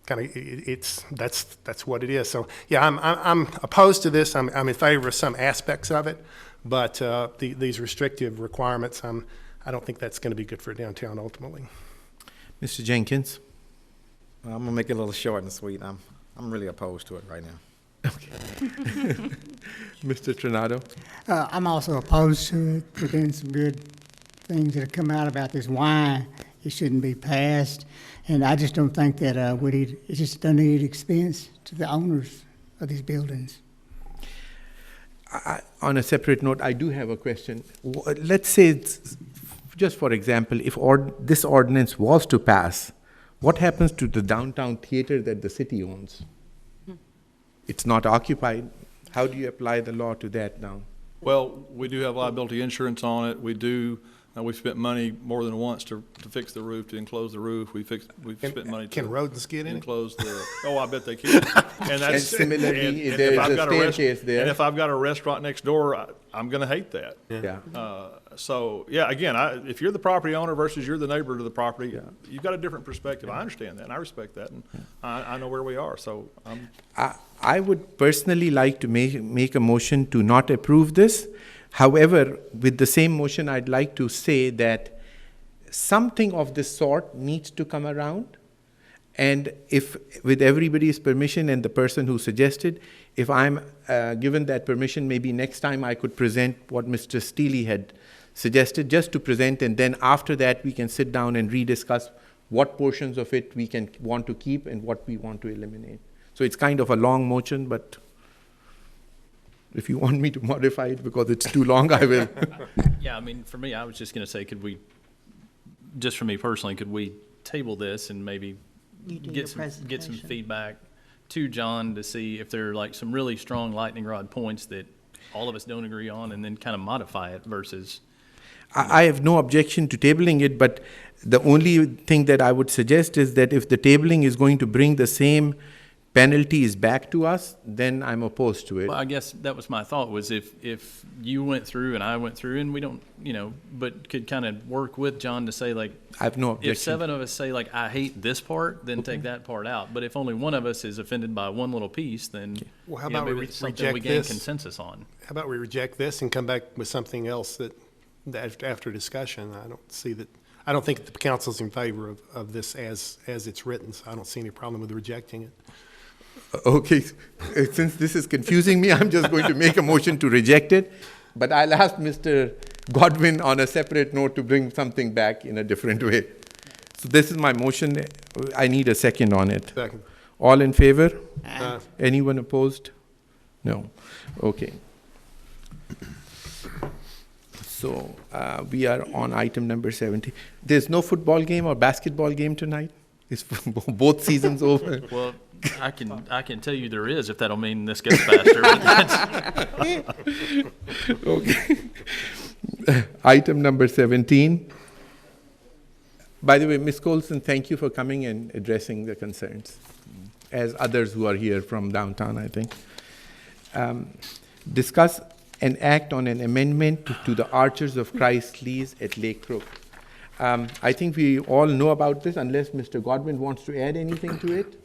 that's what it is. So yeah, I'm opposed to this. I'm in favor of some aspects of it, but these restrictive requirements, I don't think that's going to be good for downtown ultimately. Mr. Jenkins? Well, I'm gonna make it a little short and sweet. I'm really opposed to it right now. Mr. Trinado? I'm also opposed to it. There's been some good things that have come out about this, why it shouldn't be passed. And I just don't think that it's just an uneeded expense to the owners of these buildings. On a separate note, I do have a question. Let's say, just for example, if this ordinance was to pass, what happens to the downtown theater that the city owns? It's not occupied. How do you apply the law to that now? Well, we do have liability insurance on it. We've spent money more than once to fix the roof, to enclose the roof. We've spent money to. Can rodents get in? Enclose the. Oh, I bet they can. And that's. And similarly, and there if is I've a got staircase there. And if I've got a restaurant next door, I'm going to hate that. Yeah. So yeah, again, if you're the property owner versus you're the neighbor to the property, you've got a different perspective. I understand that, and I respect that, and I know where we are. So I would personally like to make a motion to not approve this. However, with the same motion, I'd like to say that something of this sort needs to come around. And if, with everybody's permission and the person who suggested, if I'm given that permission, maybe next time I could present what Mr. Steele had suggested, just to present, and then after that we can sit down and rediscuss what portions of it we want to keep and what we want to eliminate. So it's kind of a long motion, but if you want me to modify it because it's too long, I will. Yeah, for me, I was just going to say, just for me personally, could we table this and maybe get some feedback to John to see if there are like some really strong lightning rod points that all of us don't agree on, and then kind of modify it versus. I have no objection to tabling it, but the only thing that I would suggest is that if the tabling is going to bring the same penalties back to us, then I'm opposed to it. Well, I guess that was my thought, was if you went through and I went through and we don't, but could kind of work with John to say, like, I have no objection. If 7 of us say, like, I hate this part, then take that part out. But if only one of us is offended by one little piece, then Well, how about we maybe it's something reject we gain this? consensus on. How about we reject this and come back with something else that after discussion? I don't think the council's in favor of this as it's written, so I don't see any problem with rejecting it. Okay, since this is confusing me, I'm just going to make a motion to reject it, but I'll ask Mr. Godwin on a separate note to bring something back in a different way. So this is my motion. I need a second on it. Second. All in favor? Aye. Anyone opposed? No. Okay. So we are on item number 70. There's no football game or basketball game tonight? Is both seasons over? Well, I can tell you there is, if that'll mean this goes faster. But that's- Okay. Item number 17. By the way, Ms. Colson, thank you for coming and addressing the concerns, as others who are here from downtown, I think. Discuss and act on an amendment to the Archers of Christ lease at Lake Crook. I think we all know about this, unless Mr. Godwin wants to add anything to it.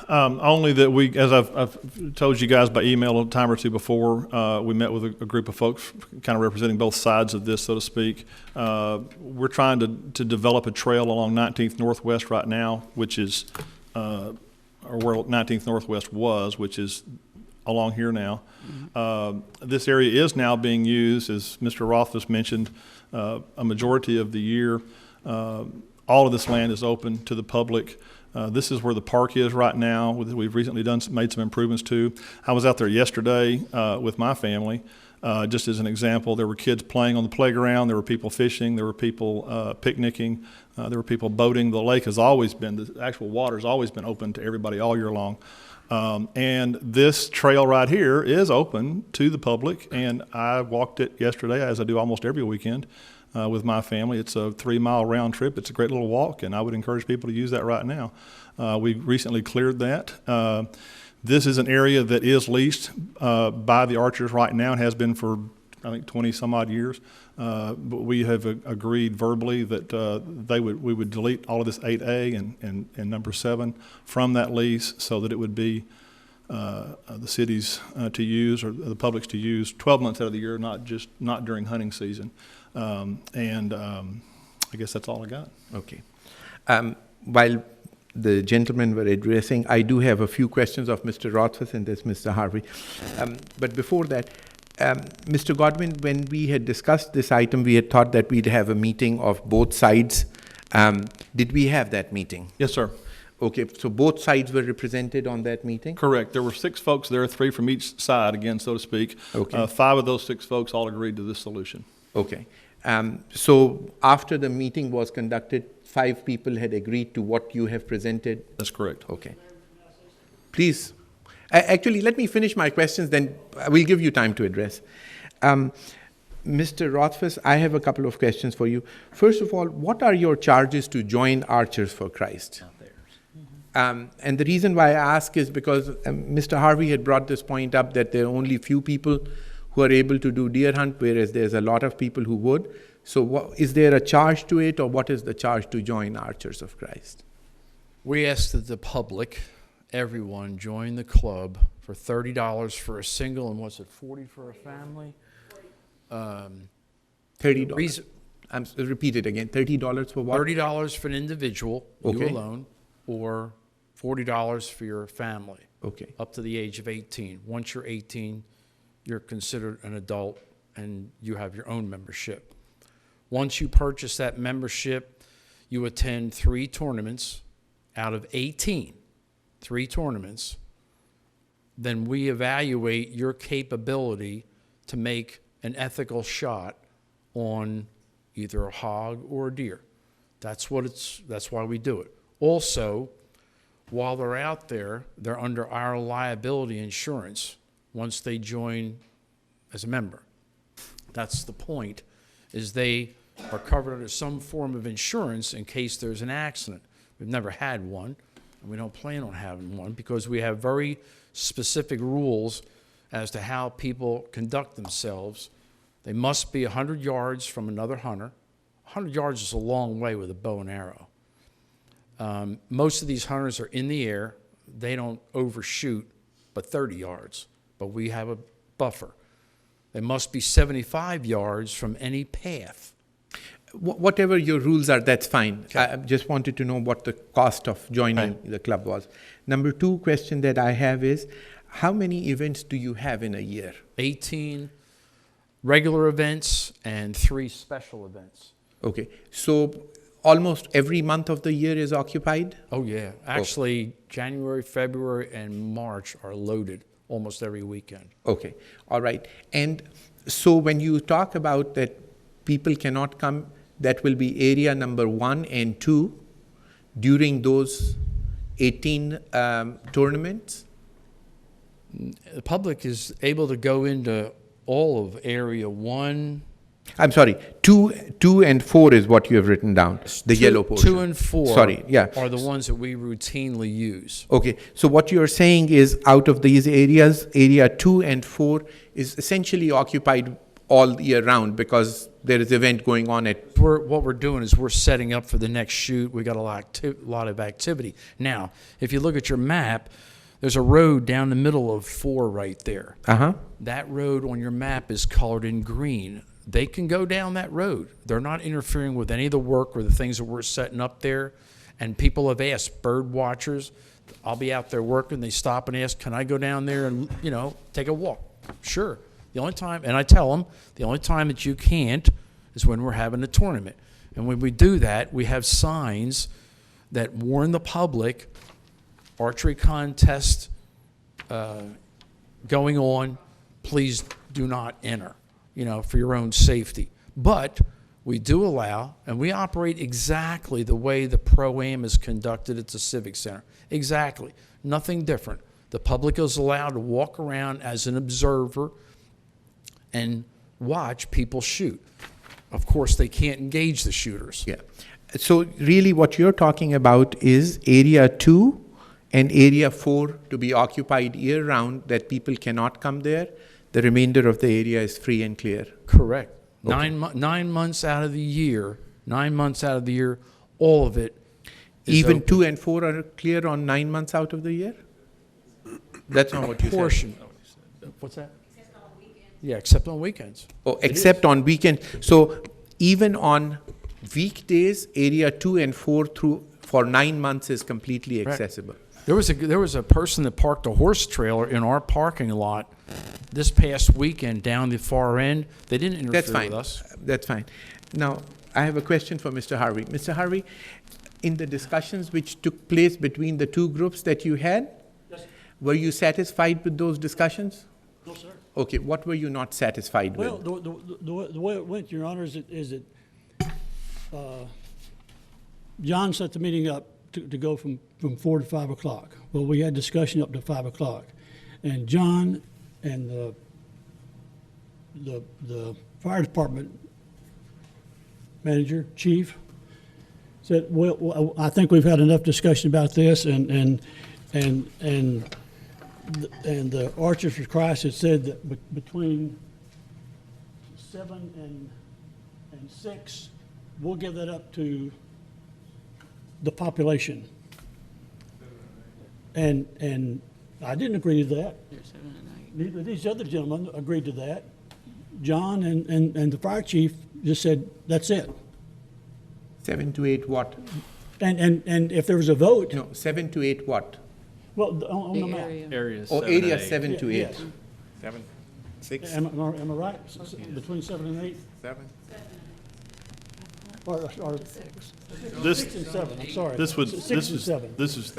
Only that we, as I've told you guys by email a time or two before, we met with a group of folks kind of representing both sides of this, so to speak. We're trying to develop a trail along 19th Northwest right now, which is, or where 19th Northwest was, which is along here now. This area is now being used, as Mr. Rothfuss mentioned, a majority of the year. All of this land is open to the public. This is where the park is right now. We've recently made some improvements to. I was out there yesterday with my family. Just as an example, there were kids playing on the playground. There were people fishing. There were people picnicking. There were people boating. The lake has always been, the actual water has always been open to everybody all year long. And this trail right here is open to the public. And I walked it yesterday, as I do almost every weekend. With my family. It's a 3-mile round trip. It's a great little walk, and I would encourage people to use that right now. We recently cleared that. This is an area that is leased by the Archers right now. It has been for, I think, 20 some odd years. But we have agreed verbally that we would delete all of this 8A and number 7 from that lease, so that it would be the cities to use, or the public's to use 12 months out of the year, not during hunting season. I guess that's all I got. Okay. While the gentlemen were addressing, I do have a few questions of Mr. Rothfuss and there's Mr. Harvey. But before that, Mr. Godwin, when we had discussed this item, we had thought that we'd have a meeting of both sides. Did we have that meeting? Yes, sir. Okay, so both sides were represented on that meeting? Correct. There were 6 folks there, 3 from each side, again, so to speak. Okay. 5 of those 6 folks all agreed to this solution. Okay. So after the meeting was conducted, 5 people had agreed to what you have presented? That's correct. Okay. Please. Actually, let me finish my questions, then we'll give you time to address. Mr. Rothfuss, I have a couple of questions for you. First of all, what are your charges to join Archers for Christ? And the reason why I ask is because Mr. Harvey had brought this point up that there are only few people who are able to do deer hunt, whereas there's a lot of people who would. So is there a charge to it, or what is the charge to join Archers of Christ? We ask that the public, everyone, join the club for $30 for a single, and what's it, 40 for a family? $30. Repeat it again. $30 for what? $30 for an individual, you Okay. alone, or $40 for your family. Okay. Up to the age of 18. Once you're 18, you're considered an adult and you have your own membership. Once you purchase that membership, you attend 3 tournaments out of 18, 3 tournaments. Then we evaluate your capability to make an ethical shot on either a hog or a deer. That's why we do it. Also, while they're out there, they're under our liability insurance once they join as a member. That's the point, is they are covered under some form of insurance in case there's an accident. We've never had one, and we don't plan on having one, because we have very specific rules as to how people conduct themselves. They must be 100 yards from another hunter. 100 yards is a long way with a bow and arrow. Most of these hunters are in the air. They don't overshoot but 30 yards, but we have a buffer. They must be 75 yards from any path. Whatever your rules are, that's fine. Okay. I just wanted to know what the cost of joining the club was. Number 2 question that I have is, how many events do you have in a year? 18 regular events and 3 special events. Okay. So almost every month of the year is occupied? Oh, yeah. Actually, January, February, and March are loaded almost every weekend. Okay, all right. And so when you talk about that people cannot come, that will be area number 1 and 2 during those 18 tournaments? The public is able to go into all of Area 1. I'm sorry, 2 and 4 is what you have written down, the yellow portion. 2 and 4 Sorry, yeah. are the ones that we routinely use. Okay, so what you're saying is out of these areas, area 2 and 4 is essentially occupied all year round because there is event going on at... What we're doing is we're setting up for the next shoot. We got a lot of activity. Now, if you look at your map, there's a road down the middle of 4 right there. Uh-huh. That road on your map is colored in green. They can go down that road. They're not interfering with any of the work or the things that we're setting up there. And people have asked, bird watchers, I'll be out there working, they stop and ask, can I go down there and, take a walk? Sure. The only time, and I tell them, the only time that you can't is when we're having a tournament. And when we do that, we have signs that warn the public, archery contest going on, please do not enter, for your own safety. But we do allow, and we operate exactly the way the Pro-Am is conducted at the Civic Center. Exactly. Nothing different. The public is allowed to walk around as an observer and watch people shoot. Of course, they can't engage the shooters. Yeah. So really what you're talking about is area 2 and area 4 to be occupied year round, that people cannot come there. The remainder of the area is free and clear. Correct. Okay. 9 months out of the year, 9 months out of the year, all of it is Even open. 2 and 4 are clear on 9 months out of the year? That's not what you said. Portion. What's that? Yeah, except on weekends. Oh, It except is. on weekend. So even on weekdays, area 2 and 4 for 9 months is completely Right. accessible. There was a person that parked a horse trailer in our parking lot this past weekend down the far end. They didn't interfere That's fine. with us. That's fine. Now, I have a question for Mr. Harvey. Mr. Harvey, in the discussions which took place between the two groups that you had, were you satisfied with those discussions? No, sir. Okay, what were you not satisfied Well, with? the way it went, Your Honor, is that John set the meeting up to go from 4 to 5 o'clock. Well, we had discussion up to 5 o'clock. And John and the fire department manager, chief, said, well, I think we've had enough discussion about this, and the Archers for Christ had said that between 7 and 6, we'll give that up to the population. And I didn't agree to that. Neither of these other gentlemen agreed to that. John and the fire chief just said, that's it. 7 to 8 what? And if there was a vote, No, 7 to 8 what? well, on the map. Areas Oh, 7 and area 8. 7 to 8. Yes. 7, 6, Am I right? Between 7 and 8? 7. Or This- 6 and 7, I'm sorry. This would, 6 this and is, 7. this is,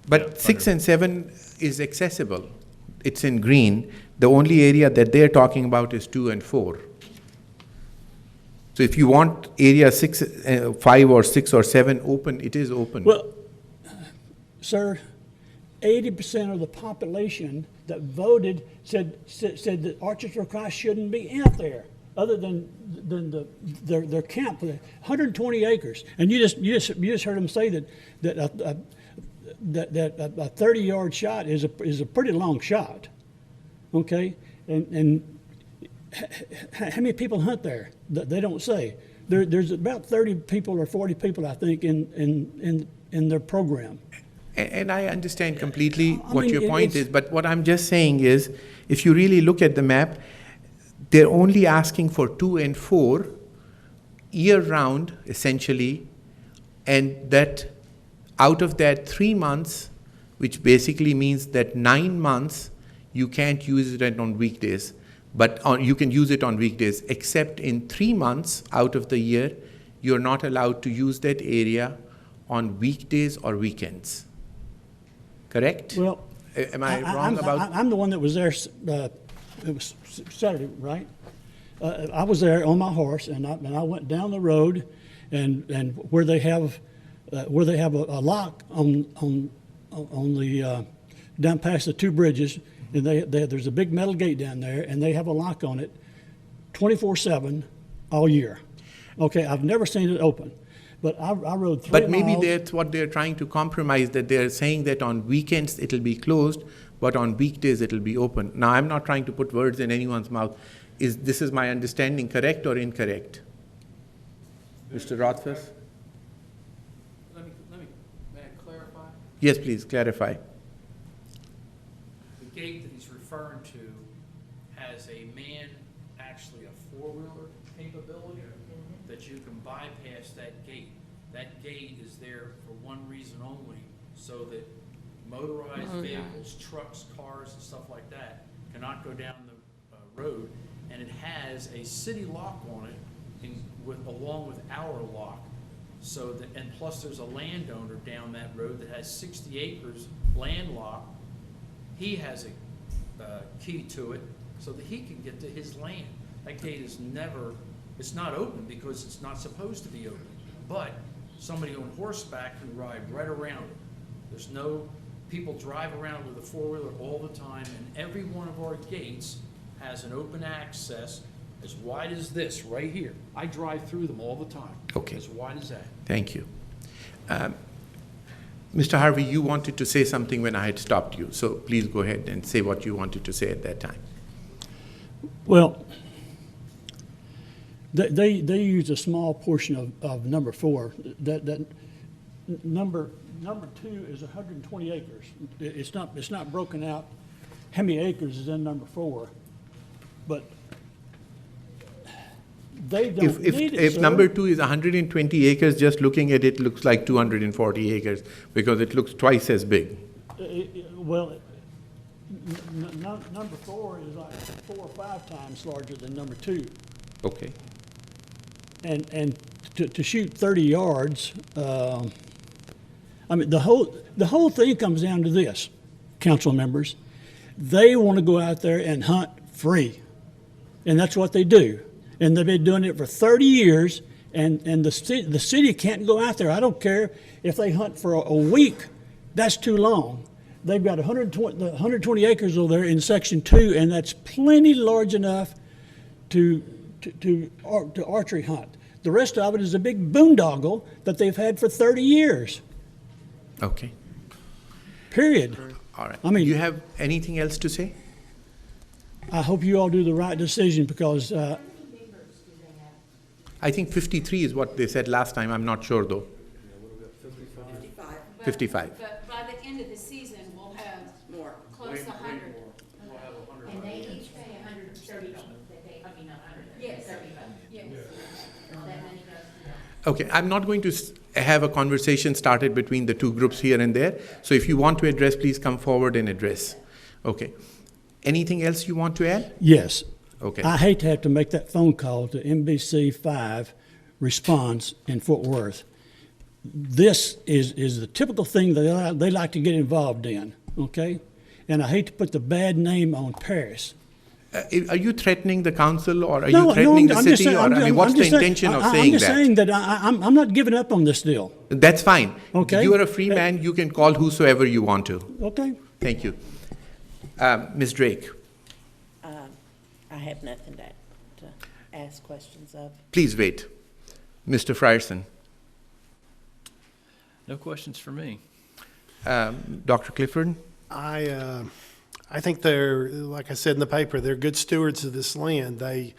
But Yeah, 6 under. and 7 is accessible. It's in green. The only area that they're talking about is 2 and 4. So if you want area 6, 5 or 6 or 7 open, it is open. Well, sir, 80% of the population that voted said that Archers for Christ shouldn't be out there, other than their camp, 120 acres. And you just heard them say that a 30-yard shot is a pretty long shot, okay? And how many people hunt there? They don't say. There's about 30 people or 40 people, I think, in their program. And I understand completely what mean, your point it's- is, but what I'm just saying is, if you really look at the map, they're only asking for 2 and 4 year-round, essentially, and that out of that 3 months, which basically means that 9 months, you can't use it on weekdays, but you can use it on weekdays, except in 3 months out of the year, you're not allowed to use that area on weekdays or weekends. Correct? Well, Am I wrong about? I'm the one that was there, it was Saturday, right? I was there on my horse, and I went down the road, and where they have a lock on the, down past the two bridges, and there's a big metal gate down there, and they have a lock on it 24/7 all year. Okay, I've never seen it open, but I rode 3 miles. But maybe that's what they're trying to compromise, that they're saying that on weekends it'll be closed, but on weekdays it'll be open. Now, I'm not trying to put words in anyone's mouth. This is my understanding correct or incorrect? Mr. Rothfuss? May I clarify? Yes, please, clarify. The gate that he's referring to has a actually a four-wheeler capability, that you can bypass that gate. That gate is there for one reason only, so that motorized vehicles, trucks, cars, and stuff like that cannot go down the road. And it has a city lock on it, along with our lock. So that, and plus there's a landowner down that road that has 60 acres landlocked. He has a key to it so that he can get to his land. That gate is it's not open because it's not supposed to be open. But somebody on horseback can ride right around it. There's no, people drive around with a four-wheeler all the time, and every one of our gates has an open access as wide as this right here. I drive through them all the time. Okay. As wide as that. Thank you. Mr. Harvey, you wanted to say something when I had stopped you, so please go ahead and say what you wanted to say at that time. Well, they use a small portion of number 4. That number 2 is 120 acres. It's not broken out how many acres is in number 4, but they don't need it, If sir. number 2 is 120 acres, just looking at it looks like 240 acres because it looks twice as big. Well, number 4 is like 4 or 5 times larger than number 2. Okay. And to shoot 30 yards, I mean, the whole thing comes down to this, council members. They want to go out there and hunt free, and that's what they do. And they've been doing it for 30 years, and the city can't go out there. I don't care if they hunt for a week. That's too long. They've got 120 acres over there in Section 2, and that's plenty large enough to archery hunt. The rest of it is a big boondoggle that they've had for 30 years. Okay. Period. All right. I mean, you have anything else to say? I hope you all do the right decision because I think 53 is what they said last time. I'm not sure though. 55. But by the end of the season, we'll have more, close to 100. And they each pay 130. Yes. Yes. That money goes to them. Okay, I'm not going to have a conversation started between the two groups here and there. So if you want to address, please come forward and address. Okay. Anything else you want to add? yes. Okay. I hate to have to make that phone call to NBC 5 Response in Fort Worth. This is the typical thing that they like to get involved in, okay? And I hate to put the bad name on Paris. Are you threatening the council or are you threatening the city? What's the intention of saying that? I'm just saying that I'm not giving up on this deal. That's fine. Okay. You are a free man. You can call whosoever you want to. Okay. Thank you. Ms. Drake, I have nothing to ask questions of. please wait. Mr. Frierson. No questions for me. Dr. Clifford? I think they're, like I said in the paper, they're good stewards of this land. They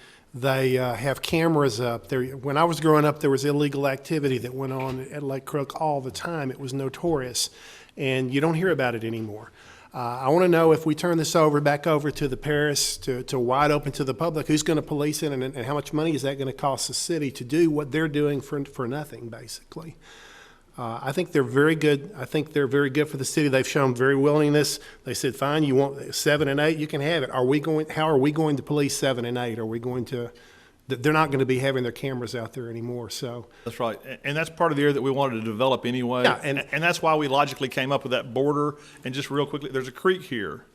have cameras up there. When I was growing up, there was illegal activity that went on at Lake Crook all the time. It was notorious, and you don't hear about it anymore. I want to know if we turn this back over to the parish, to wide open to the public, who's going to police it, and how much money is that going to cost the city to do what they're doing for nothing, basically. I think they're very good. I think they're very good for the city. They've shown very willingness. They said, fine, you want 7 and 8, you can have it. How are we going to police 7 and 8? Are we going to they're not going to be having their cameras out there anymore, so. That's right. And that's part of the area that we wanted to develop anyway. Yeah, and that's why we logically came up with that border. And just real quickly, there's a creek here,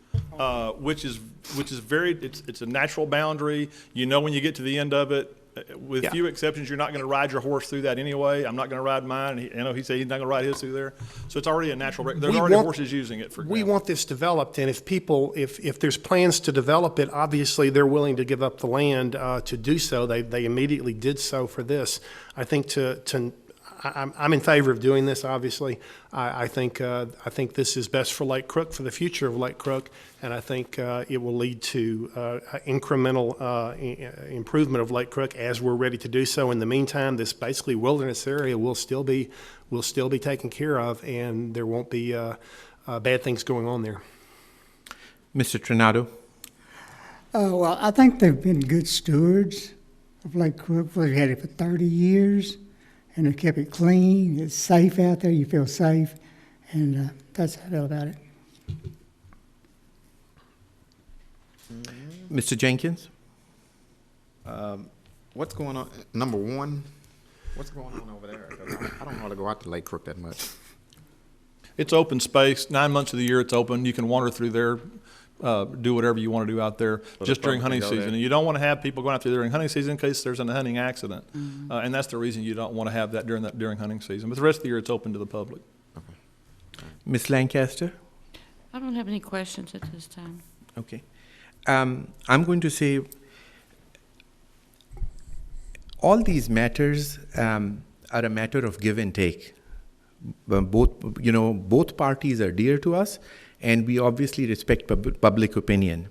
which is very, it's a natural boundary. You know when you get to the end of it, with Yeah. few exceptions, you're not going to ride your horse through that anyway. I'm not going to ride mine. I know he said he's not going to ride his through there. So it's already a natural, there's We already want- horses using it for We gravel. want this developed, and if there's plans to develop it, obviously they're willing to give up the land to do so. They immediately did so for this. I think I'm in favor of doing this, obviously. I think this is best for Lake Crook, for the future of Lake Crook, and I think it will lead to incremental improvement of Lake Crook as we're ready to do so. In the meantime, this basically wilderness area will still be taken care of, and there won't be bad things going on there. Mr. Trinado? Well, I think they've been good stewards of Lake Crook. We've had it for 30 years, and they've kept it clean. It's safe out there. You feel safe, and that's how I feel about it. Mr. Jenkins? What's going on? Number one, what's going on over there? 'Cause I don't want to go out to Lake Crook that much. It's open space. 9 months of the year it's open. You can wander through there, do whatever you want to do out there, the just during public hunting can go season. there. And you don't want to have people going out there during hunting season in case there's a hunting accident. And that's the reason you don't want to have that during hunting season. But the rest of the year it's open to the public. Ms. Lancaster? I don't have any questions at this time. Okay. I'm going to say all these matters are a matter of give and take. Both parties are dear to us, and we obviously respect public opinion.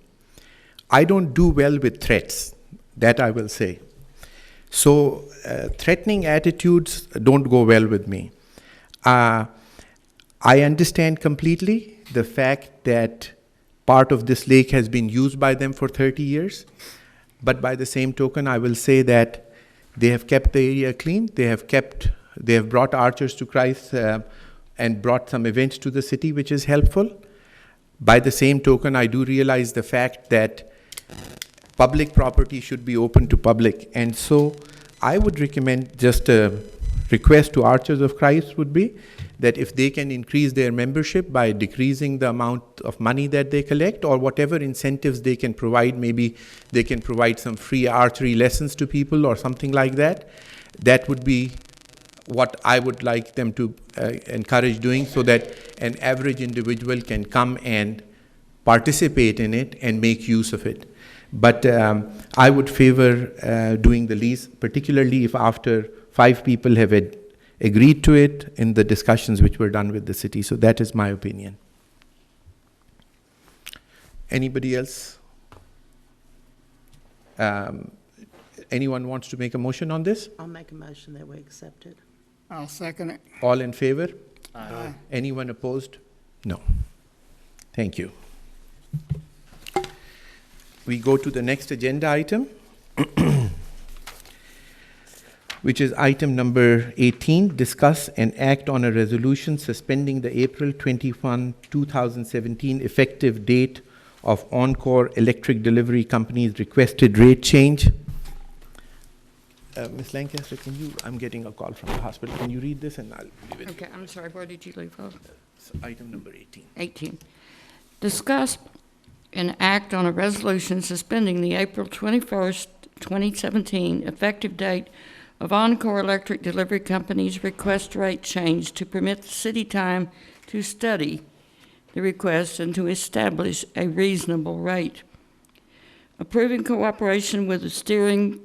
I don't do well with threats, that I will say. So threatening attitudes don't go well with me. I understand completely the fact that part of this lake has been used by them for 30 years, but by the same token, I will say that they have kept the area clean. They have brought Archers to Christ and brought some events to the city, which is helpful. By the same token, I do realize the fact that public property should be open to public. And so I would recommend, just a request to Archers of Christ would be that if they can increase their membership by decreasing the amount of money that they collect, or whatever incentives they can provide, maybe they can provide some free archery lessons to people or something like that, that would be what I would like them to encourage doing, so that an average individual can come and participate in it and make use of it. But I would favor doing the lease, particularly if after 5 people have agreed to it in the discussions which were done with the city. So that is my opinion. Anybody else? Anyone wants to make a motion on this? I'll make a motion that we accept it. I'll second it. All in favor? Aye. Anyone opposed? No. Thank you. We go to the next agenda item, which is item number 18, discuss and act on a resolution suspending the April 21, 2017 effective date of Encore Electric Delivery Company's requested rate change. Ms. Lancaster, I'm getting a call from the hospital. Can you read this and I'll leave it? Okay, I'm sorry, where did you leave off? Item number 18. 18. Discuss and act on a resolution suspending the April 21st, 2017 effective date of Encore Electric Delivery Company's request rate change to permit the city time to study the request and to establish a reasonable rate. Approving cooperation with the steering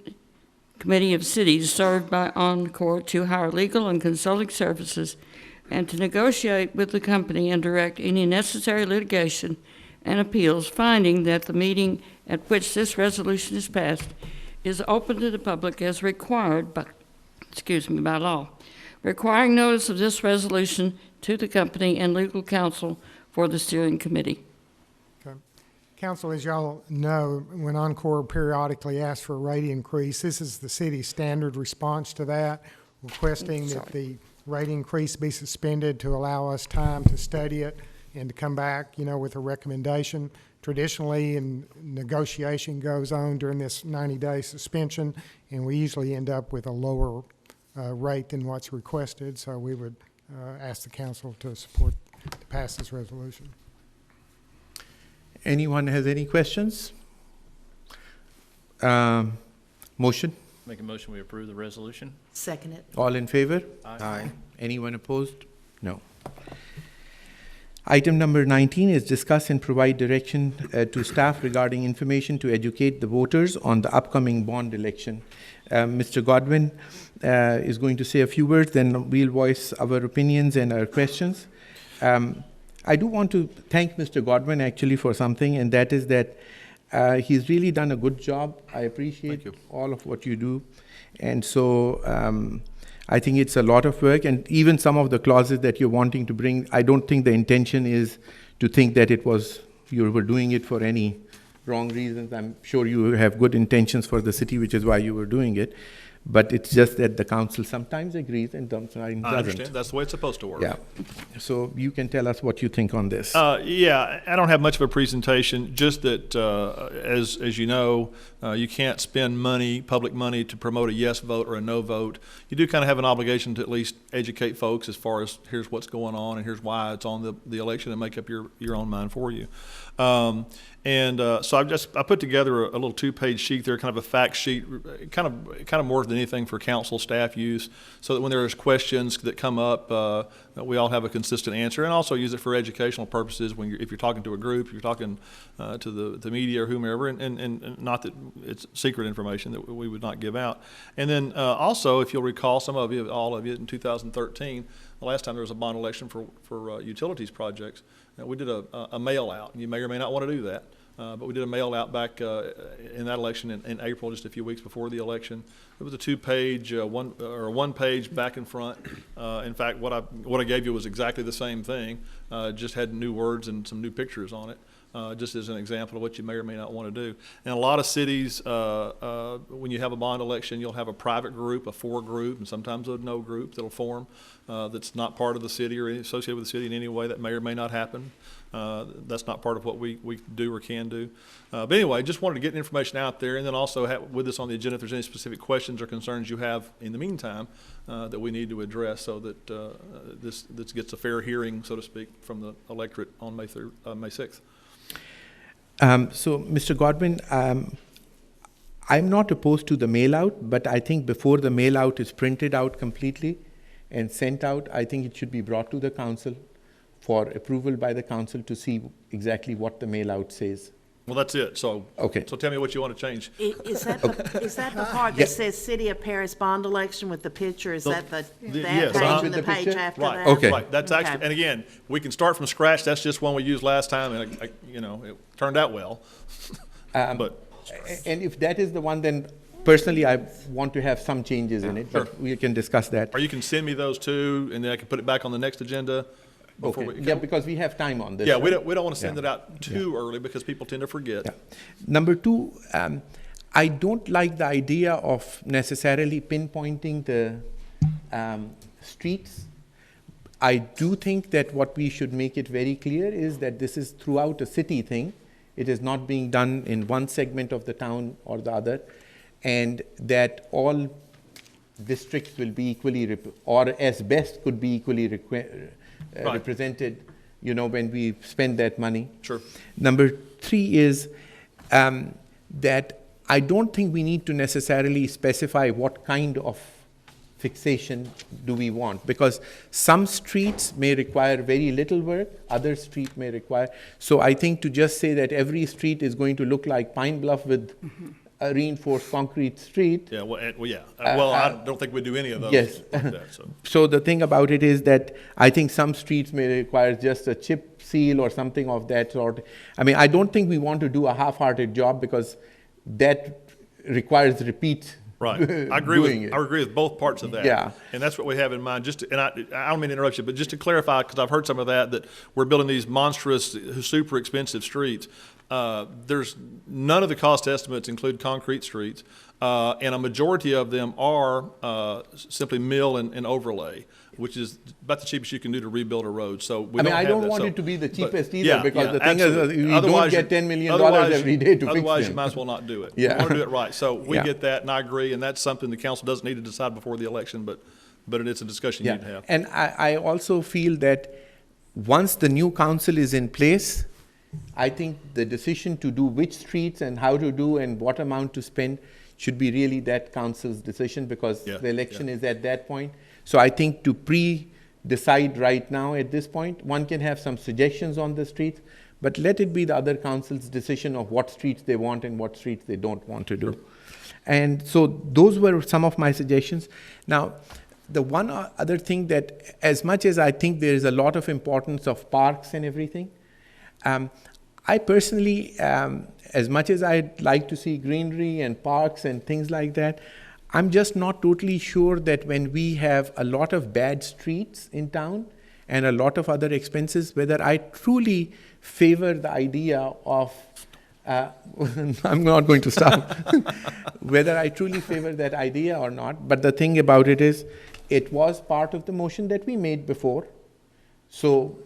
committee of cities served by Encore to hire legal and consulting services and to negotiate with the company and direct any necessary litigation and appeals, finding that the meeting at which this resolution is passed is open to the public as required by law, requiring notice of this resolution to the company and legal counsel for the steering committee. Council, as y'all know, when Encore periodically asks for a rate increase, this is the city's standard response to that, requesting that the rate increase be suspended to allow us time to study it and to come back, with a recommendation. traditionally, and negotiation goes on during this 90-day suspension, and we usually end up with a lower rate than what's requested. So we would ask the council to support, to pass this resolution. Anyone has any questions? Motion? Make a motion, we approve the resolution. Second it. All in favor? Aye. Anyone opposed? No. Item number 19 is discuss and provide direction to staff regarding information to educate the voters on the upcoming bond election. Mr. Godwin is going to say a few words, then we'll voice our opinions and our questions. I do want to thank Mr. Godwin actually for something, and that is that he's really done a good job. I appreciate all of what you do. And so I think it's a lot of work, and even some of the clauses that you're wanting to bring, I don't think the intention is to think that you were doing it for any wrong reasons. I'm sure you have good intentions for the city, which is why you were doing it. But it's just that the council sometimes agrees and sometimes doesn't. I understand. That's the way it's supposed to work. Yeah. So you can tell us what you think on this. Yeah, I don't have much of a presentation, just that, as you know, you can't spend money, public money, to promote a yes vote or a no vote. You do kind of have an obligation to at least educate folks as far as here's what's going on and here's why it's on the election, and make up your own mind for you. So I put together a little 2-page sheet there, kind of a fact sheet, kind of more than anything for council staff use, so that when there's questions that come up, we all have a consistent answer, and also use it for educational purposes if you're talking to a group, if you're talking to the media or whomever, and not that it's secret information that we would not give out. And then also, if you'll recall, some of you, all of you, in 2013, the last time there was a bond election for utilities projects, we did a mail out. You may or may not want to do that. But we did a mail out back in that election in April, just a few weeks before the election. It was a 2-page, one page back and front. In fact, what I gave you was exactly the same thing, just had new words and some new pictures on it, just as an example of what you may or may not want to do. In a lot of cities, when you have a bond election, you'll have a private group, a for group, and sometimes a no group that'll form that's not part of the city or associated with the city in any way. That may or may not happen. That's not part of what we do or can do. But anyway, just wanted to get information out there, and then also have with us on the agenda if there's any specific questions or concerns you have in the meantime that we need to address, so that this gets a fair hearing, so to speak, from the electorate on May 6th. So, Mr. Godwin, I'm not opposed to the mail-out, but I think before the mail-out is printed out completely and sent out, I think it should be brought to the council for approval by the council to see exactly what the mail-out says. Well, that's it. So, okay. So tell me what you want to change. Is that the part that says City of Paris bond election with the picture? Is that that yes, page and the page picture? after Right. that? Okay. Right. That's actually, and again, we can start from scratch. That's just one we used last time, and it turned out well. But and if that is the one, then personally, I want to have some changes in it, Sure. but we can discuss that. or you can send me those too, and then I can put it back on the next agenda. Okay. Yeah, because we have time on this. Yeah, right? we don't want to send it out too early because people tend to forget. Yeah. Number two, I don't like the idea of necessarily pinpointing the streets. I do think that what we should make it very clear is that this is throughout a city thing. It is not being done in one segment of the town or the other, and that all districts will be equally, or as best could be equally represented, when we spend that money. Sure. Number three is that I don't think we need to necessarily specify what kind of fixation do we want, because some streets may require very little work, other streets may require. So I think to just say that every street is going to look like Pine Bluff with a reinforced concrete street. Yeah, I don't think we do any of those. Yes. Like that, so. So the thing about it is that I think some streets may require just a chip seal or something of that sort. I mean, I don't think we want to do a half-hearted job, because that requires repeat. Right, I agree with both parts of that. Yeah, and that's what we have in mind. And I don't mean to interrupt you, but just to clarify, because I've heard some of that we're building these monstrous, super expensive streets. There's none of the cost estimates include concrete streets. and a majority of them are simply mill and overlay, which is about the cheapest you can do to rebuild a road. So we I mean, don't I have don't that. want So- it to be the but- cheapest either, yeah, because yeah, the thing is, absolutely. you don't Otherwise get $10 million otherwise every day to fix Otherwise, them. you might as well not do it. Yeah. We want to do it right. So we Yeah. get that, and I agree, and that's something the council doesn't need to decide before the election, but it's a discussion you need to have. And I also feel that once the new council is in place, I think the decision to do which streets and how to do and what amount to spend should be really that council's decision, because Yeah, the election is at that point. So I think to decide right now at this point, one can have some suggestions on the streets, but let it be the other council's decision of what streets they want and what streets they don't want to do. And so those were some of my suggestions. Now, the one other thing that, as much as I think there is a lot of importance of parks and everything, I personally, as much as I'd like to see greenery and parks and things like that, I'm just not totally sure that when we have a lot of bad streets in town and a lot of other expenses, whether I truly favor the idea of I'm not going to stop. Whether I truly favor that idea or not, but the thing about it is, it was part of the motion that we made before. So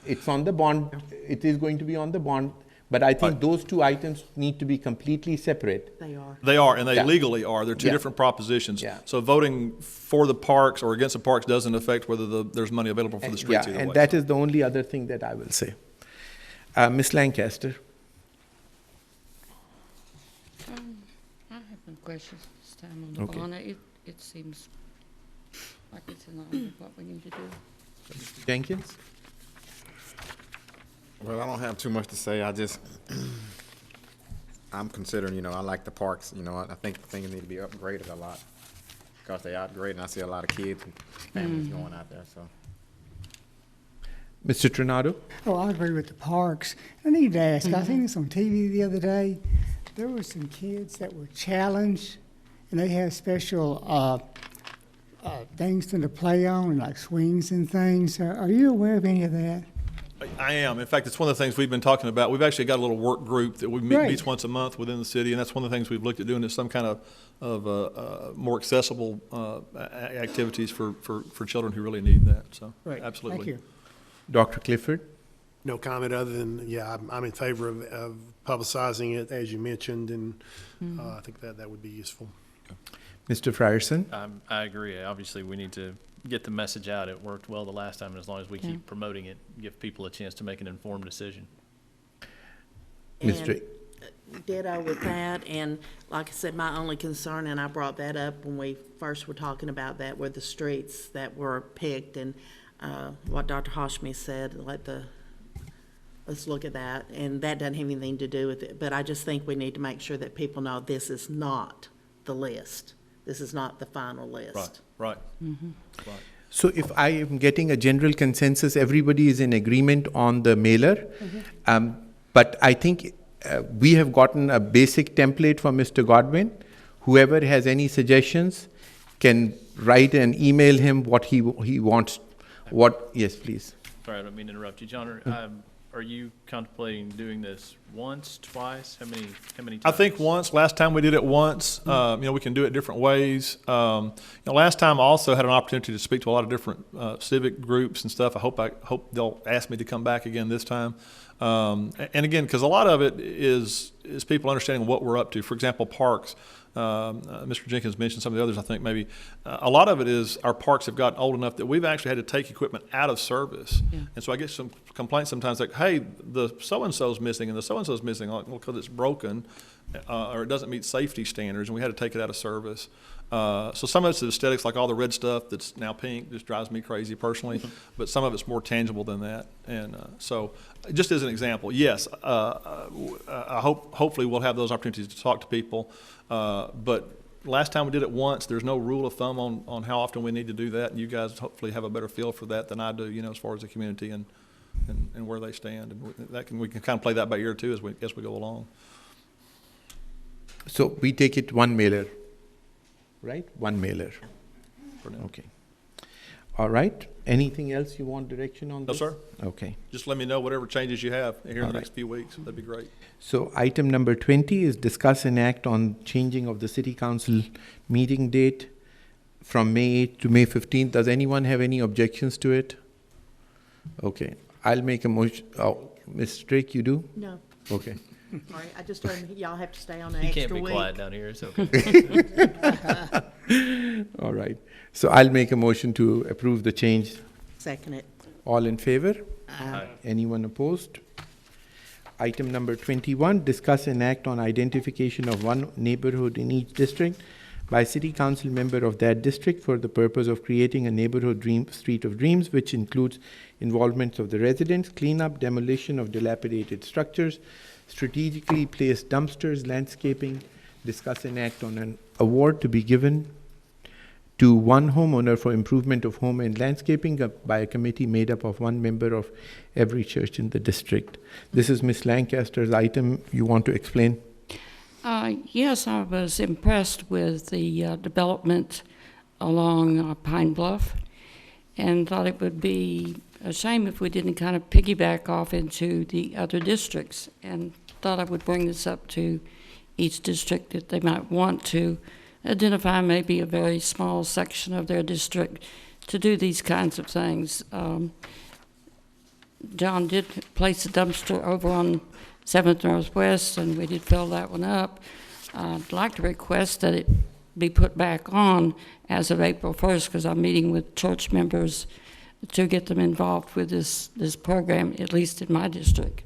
it's on the bond, it is going to be on the bond, but I think those two items need to be completely separate. They are. They are, and they Yeah. legally are. They're two Yeah. different propositions. Yeah. So voting for the parks or against the parks doesn't affect whether there's money available for the streets either and way. that is the only other thing that I will say. Ms. Lancaster? I have no questions this time on the Okay. bond. It seems like it's in line with what we need to do. Jenkins? Well, I don't have too much to say. I just, I'm considering, I like the parks, I think things need to be upgraded a lot. Because they outgraded, and I see a lot of kids and families going out there, so. Mr. Trinado? Oh, I agree with the parks. I need to ask, I seen this on TV the other day. There were some kids that were challenged, and they had special things to play on, like swings and things. Are you aware of any of that? I am. In fact, it's one of the things we've been talking about. We've actually got a little work group that we Great. meets once a month within the city, and that's one of the things we've looked at doing is some kind of more accessible activities for children who really need that. So, Right. absolutely. Thank you. Dr. Clifford? No comment other than, yeah, I'm in favor of publicizing it, as you mentioned, and I think that would be useful. Mr. Frierson? I agree. Obviously, we need to get the message out. It worked well the last time, and as long as we keep promoting it, give people a chance to make an informed decision. Mr. Ditto with that, and like I said, my only concern, and I brought that up when we first were talking about that, were the streets that were picked, and what Dr. Hashmi said, let's look at that, and that doesn't have anything to do with it, but I just think we need to make sure that people know this is not the list. This is not the final list. Right. Mm-hmm. So if I am getting a general consensus, everybody is in agreement on the mailer. But I think we have gotten a basic template from Mr. Godwin. Whoever has any suggestions can write and email him what he wants. Yes, please. Sorry, I don't mean to interrupt you. John, are you contemplating doing this once, twice? How many times? I think once. Last time we did it once. We can do it different ways. Last time I also had an opportunity to speak to a lot of different civic groups and stuff. I hope they'll ask me to come back again this time. And again, because a lot of it is people understanding what we're up to. For example, parks. Mr. Jenkins mentioned some of the others. I think maybe a lot of it is our parks have gotten old enough that we've actually had to take equipment out of service, and so I get some complaints sometimes like, "Hey, the so and so's missing, and the so and so's missing," like, well, because it's broken or it doesn't meet safety standards, and we had to take it out of service. So some of it's the aesthetics, like all the red stuff that's now pink, just drives me crazy personally. But some of it's more tangible than that. And so, just as an example, yes, I hopefully we'll have those opportunities to talk to people. But last time we did it once. There's no rule of thumb on how often we need to do that. And you guys hopefully have a better feel for that than I do. As far as the community and where they stand, and we can kind of play that by ear too as we go along. So we take it one mailer, right? One mailer. Okay. All right. Anything else you want direction on No, this? sir. Okay. Just let me know whatever changes you have here in All the right. next few weeks. That'd be great. So item number 20 is discuss and act on changing of the city council meeting date from May 8th to May 15th. Does anyone have any objections to it? Okay, I'll make a motion. Oh, Ms. Drake, you do? No. Okay. Sorry, I just told him y'all have to stay on an You extra can't be week. quiet down here, it's okay. All right. So I'll make a motion to approve the change. Second it. All in favor? Aye. Anyone opposed? Item number 21, discuss and act on identification of one neighborhood in each district by city council member of that district for the purpose of creating a neighborhood street of dreams, which includes involvement of the residents, cleanup, demolition of dilapidated structures, strategically placed dumpsters, landscaping, discuss and act on an award to be given to one homeowner for improvement of home and landscaping by a committee made up of one member of every church in the district. This is Ms. Lancaster's item. You want to explain? Yes, I was impressed with the development along Pine Bluff and thought it would be a shame if we didn't kind of piggyback off into the other districts, and thought I would bring this up to each district that they might want to identify maybe a very small section of their district to do these kinds of things. John did place a dumpster over on 7th Northwest, and we did fill that one up. I'd like to request that it be put back on as of April 1st, because I'm meeting with church members to get them involved with this program, at least in my district.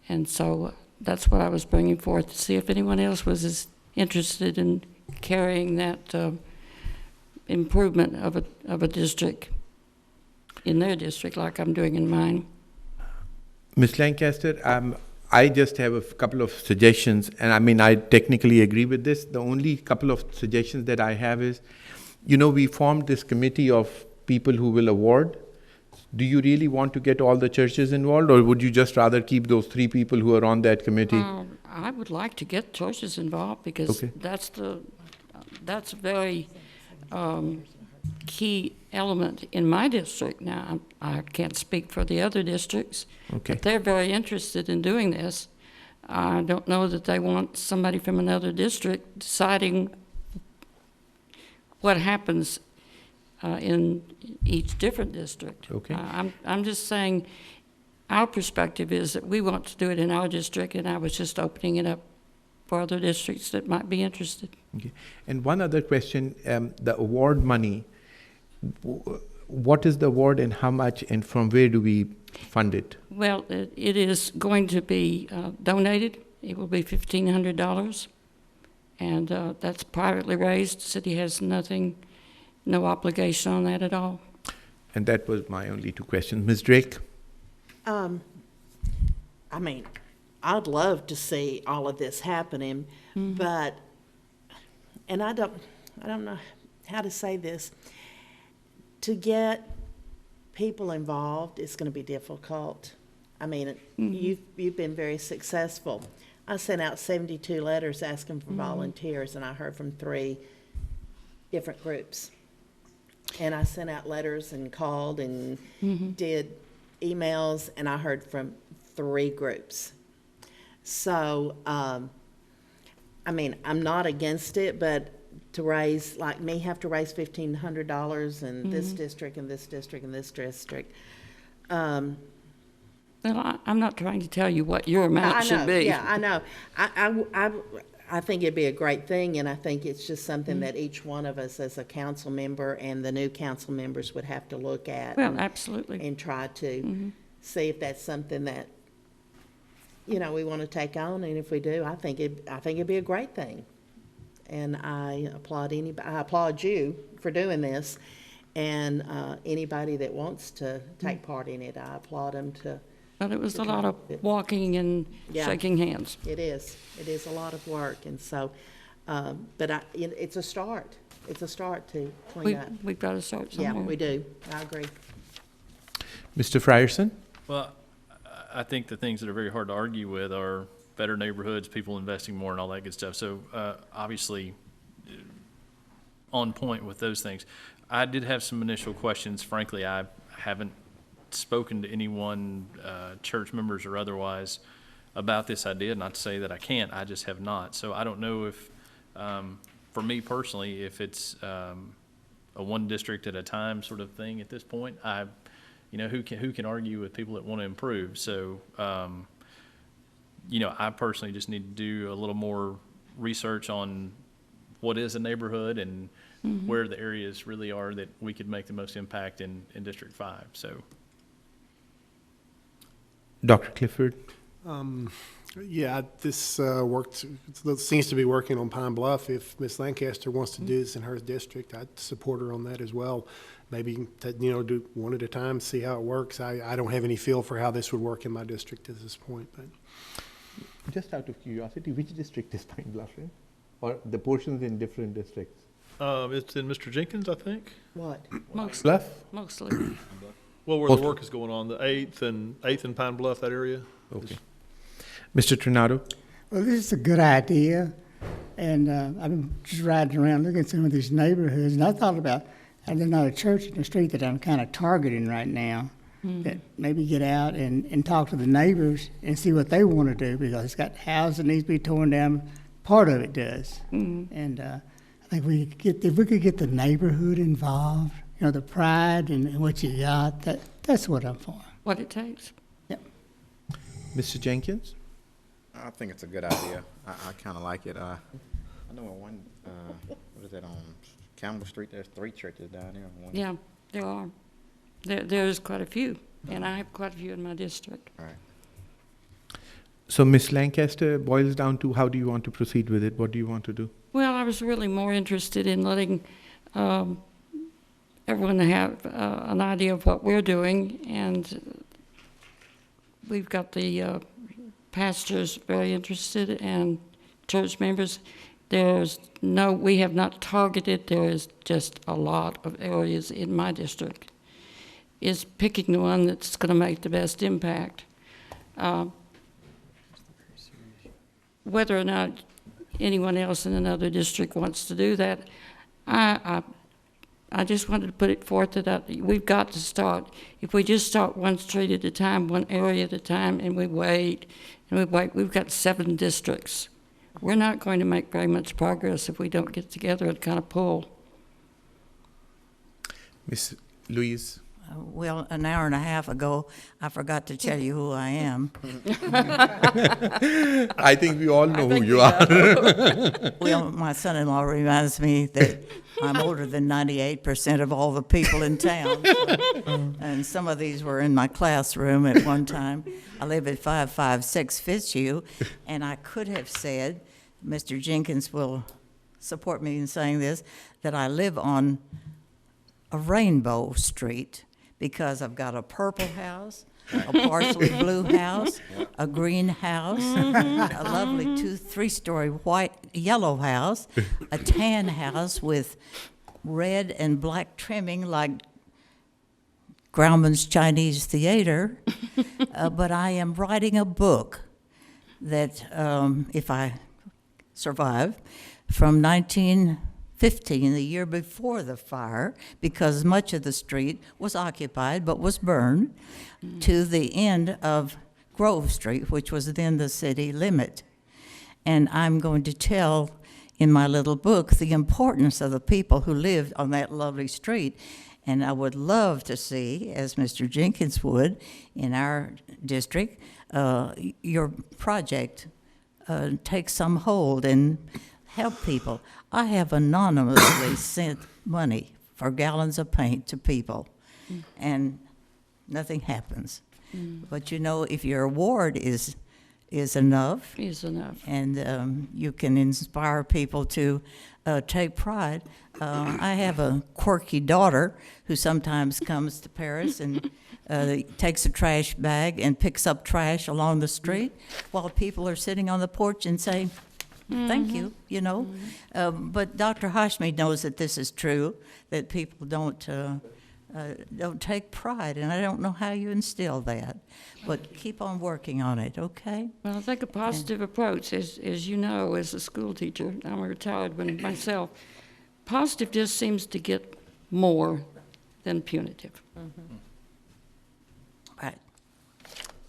And so that's what I was bringing forth, to see if anyone else was as interested in carrying that improvement of a district in their district like I'm doing in mine. Ms. Lancaster, I just have a couple of suggestions, and I mean, I technically agree with this. The only couple of suggestions that I have is, we formed this committee of people who will award. Do you really want to get all the churches involved, or would you just rather keep those 3 people who are on that committee? I would like to get churches involved, because Okay. that's a very key element in my district. Now, I can't speak for the other districts, Okay. but they're very interested in doing this. I don't know that they want somebody from another district deciding what happens in each different district. Okay. I'm just saying, our perspective is that we want to do it in our district, and I was just opening it up for other districts that might be interested. Okay. And one other question, the award money, what is the award and how much, and from where do we fund it? Well, it is going to be donated. It will be $1,500, and that's privately raised. The city has no obligation on that at all. And that was my only 2 questions. Ms. Drake? I mean, I'd love to see all of this happening, but, and I don't know how to say this. To get people involved is going to be difficult. I mean, you've been very successful. I sent out 72 letters asking for volunteers, and I heard from 3 different groups. And I sent out letters and called and did emails, and I heard from 3 groups. So, I mean, I'm not against it, but to raise, like me, have to raise $1,500 in this district and this district and this district. Well, I'm not trying to tell you what your amount should be. Yeah, I know. I think it'd be a great thing, and I think it's just something that each one of us as a council member and the new council members would have to look at. Well, absolutely. And try to see if that's something that, we want to take on, and if we do, I think it'd be a great thing. And I applaud you for doing this, and anybody that wants to take part in it, I applaud them to. But it was a lot of walking and shaking hands. It is. It is a lot of work, and so, but it's a start. It's a start to clean up. We've got to start somewhere. Yeah, we do. I agree. Mr. Frierson? Well, I think the things that are very hard to argue with are better neighborhoods, people investing more and all that good stuff. So obviously on point with those things. I did have some initial questions. Frankly, I haven't spoken to anyone, church members or otherwise, about this idea. Not to say that I can't, I just have not. So I don't know if, for me personally, if it's a one district at a time sort of thing at this point. Who can argue with people that want to improve? So, I personally just need to do a little more research on what is a neighborhood and where the areas really are that we could make the most impact in District 5. So, Dr. Clifford? Yeah, this seems to be working on Pine Bluff. If Ms. Lancaster wants to do this in her district, I'd support her on that as well. Maybe, do one at a time, see how it works. I don't have any feel for how this would work in my district at this point. But Just out of curiosity, which district is Pine Bluff in? Or the portions in different districts? It's in Mr. Jenkins, I think. What? Bluff? Mostly. Well, where the work is going on, the 8th and Pine Bluff, that area. Okay. Mr. Trinado? Well, this is a good idea, and I've been just riding around looking at some of these neighborhoods, and I thought about, and there's not a church in the street that I'm kind of targeting right now, that maybe get out and talk to the neighbors and see what they want to do, because it's got houses that needs to be torn down. Part of it does, and I think if we could get the neighborhood involved, the pride and what you got, that's what I'm for. What it takes. Yep. Mr. Jenkins? I think it's a good idea. I kind of like it. I know one, what is that, on Campbell Street, there's 3 churches down there. Yeah, there are. There's quite a few, and I have quite a few in my district. All right. So, Ms. Lancaster, boils down to how do you want to proceed with it? What do you want to do? Well, I was really more interested in letting everyone have an idea of what we're doing, and we've got the pastors very interested and church members. We have not targeted, there is just a lot of areas in my district. Is picking the one that's going to make the best impact. Whether or not anyone else in another district wants to do that, I just wanted to put it forth that we've got to start. If we just start one street at a time, one area at a time, and we wait, we've got 7 districts. We're not going to make very much progress if we don't get together and kind of pull. Ms. Louise? Well, an hour and a half ago, I forgot to tell you who I am. I think we all know who you are. Well, my son-in-law reminds me that I'm older than 98% of all the people in town. And some of these were in my classroom at one time. I live at 556 Fitzhugh, and I could have said, Mr. Jenkins will support me in saying this, that I live on a rainbow street, because I've got a purple house, a parsley blue house, a green house, a lovely 3-story yellow house, a tan house with red and black trimming like Grauman's Chinese Theater. But I am writing a book that, if I survive, from 1915, the year before the fire, because much of the street was occupied but was burned, to the end of Grove Street, which was then the city limit. And I'm going to tell in my little book the importance of the people who lived on that lovely street. And I would love to see, as Mr. Jenkins would in our district, your project take some hold and help people. I have anonymously sent money for gallons of paint to people, and nothing happens. But if your award is enough, and you can inspire people to take pride. I have a quirky daughter who sometimes comes to Paris and takes a trash bag and picks up trash along the street while people are sitting on the porch and saying, thank you, But Dr. Hashmi knows that this is true, that people don't take pride, and I don't know how you instill that, but keep on working on it, okay? Well, I think a positive approach, as you know, as a school teacher, I'm a retired one myself, positive just seems to get more than punitive. Right.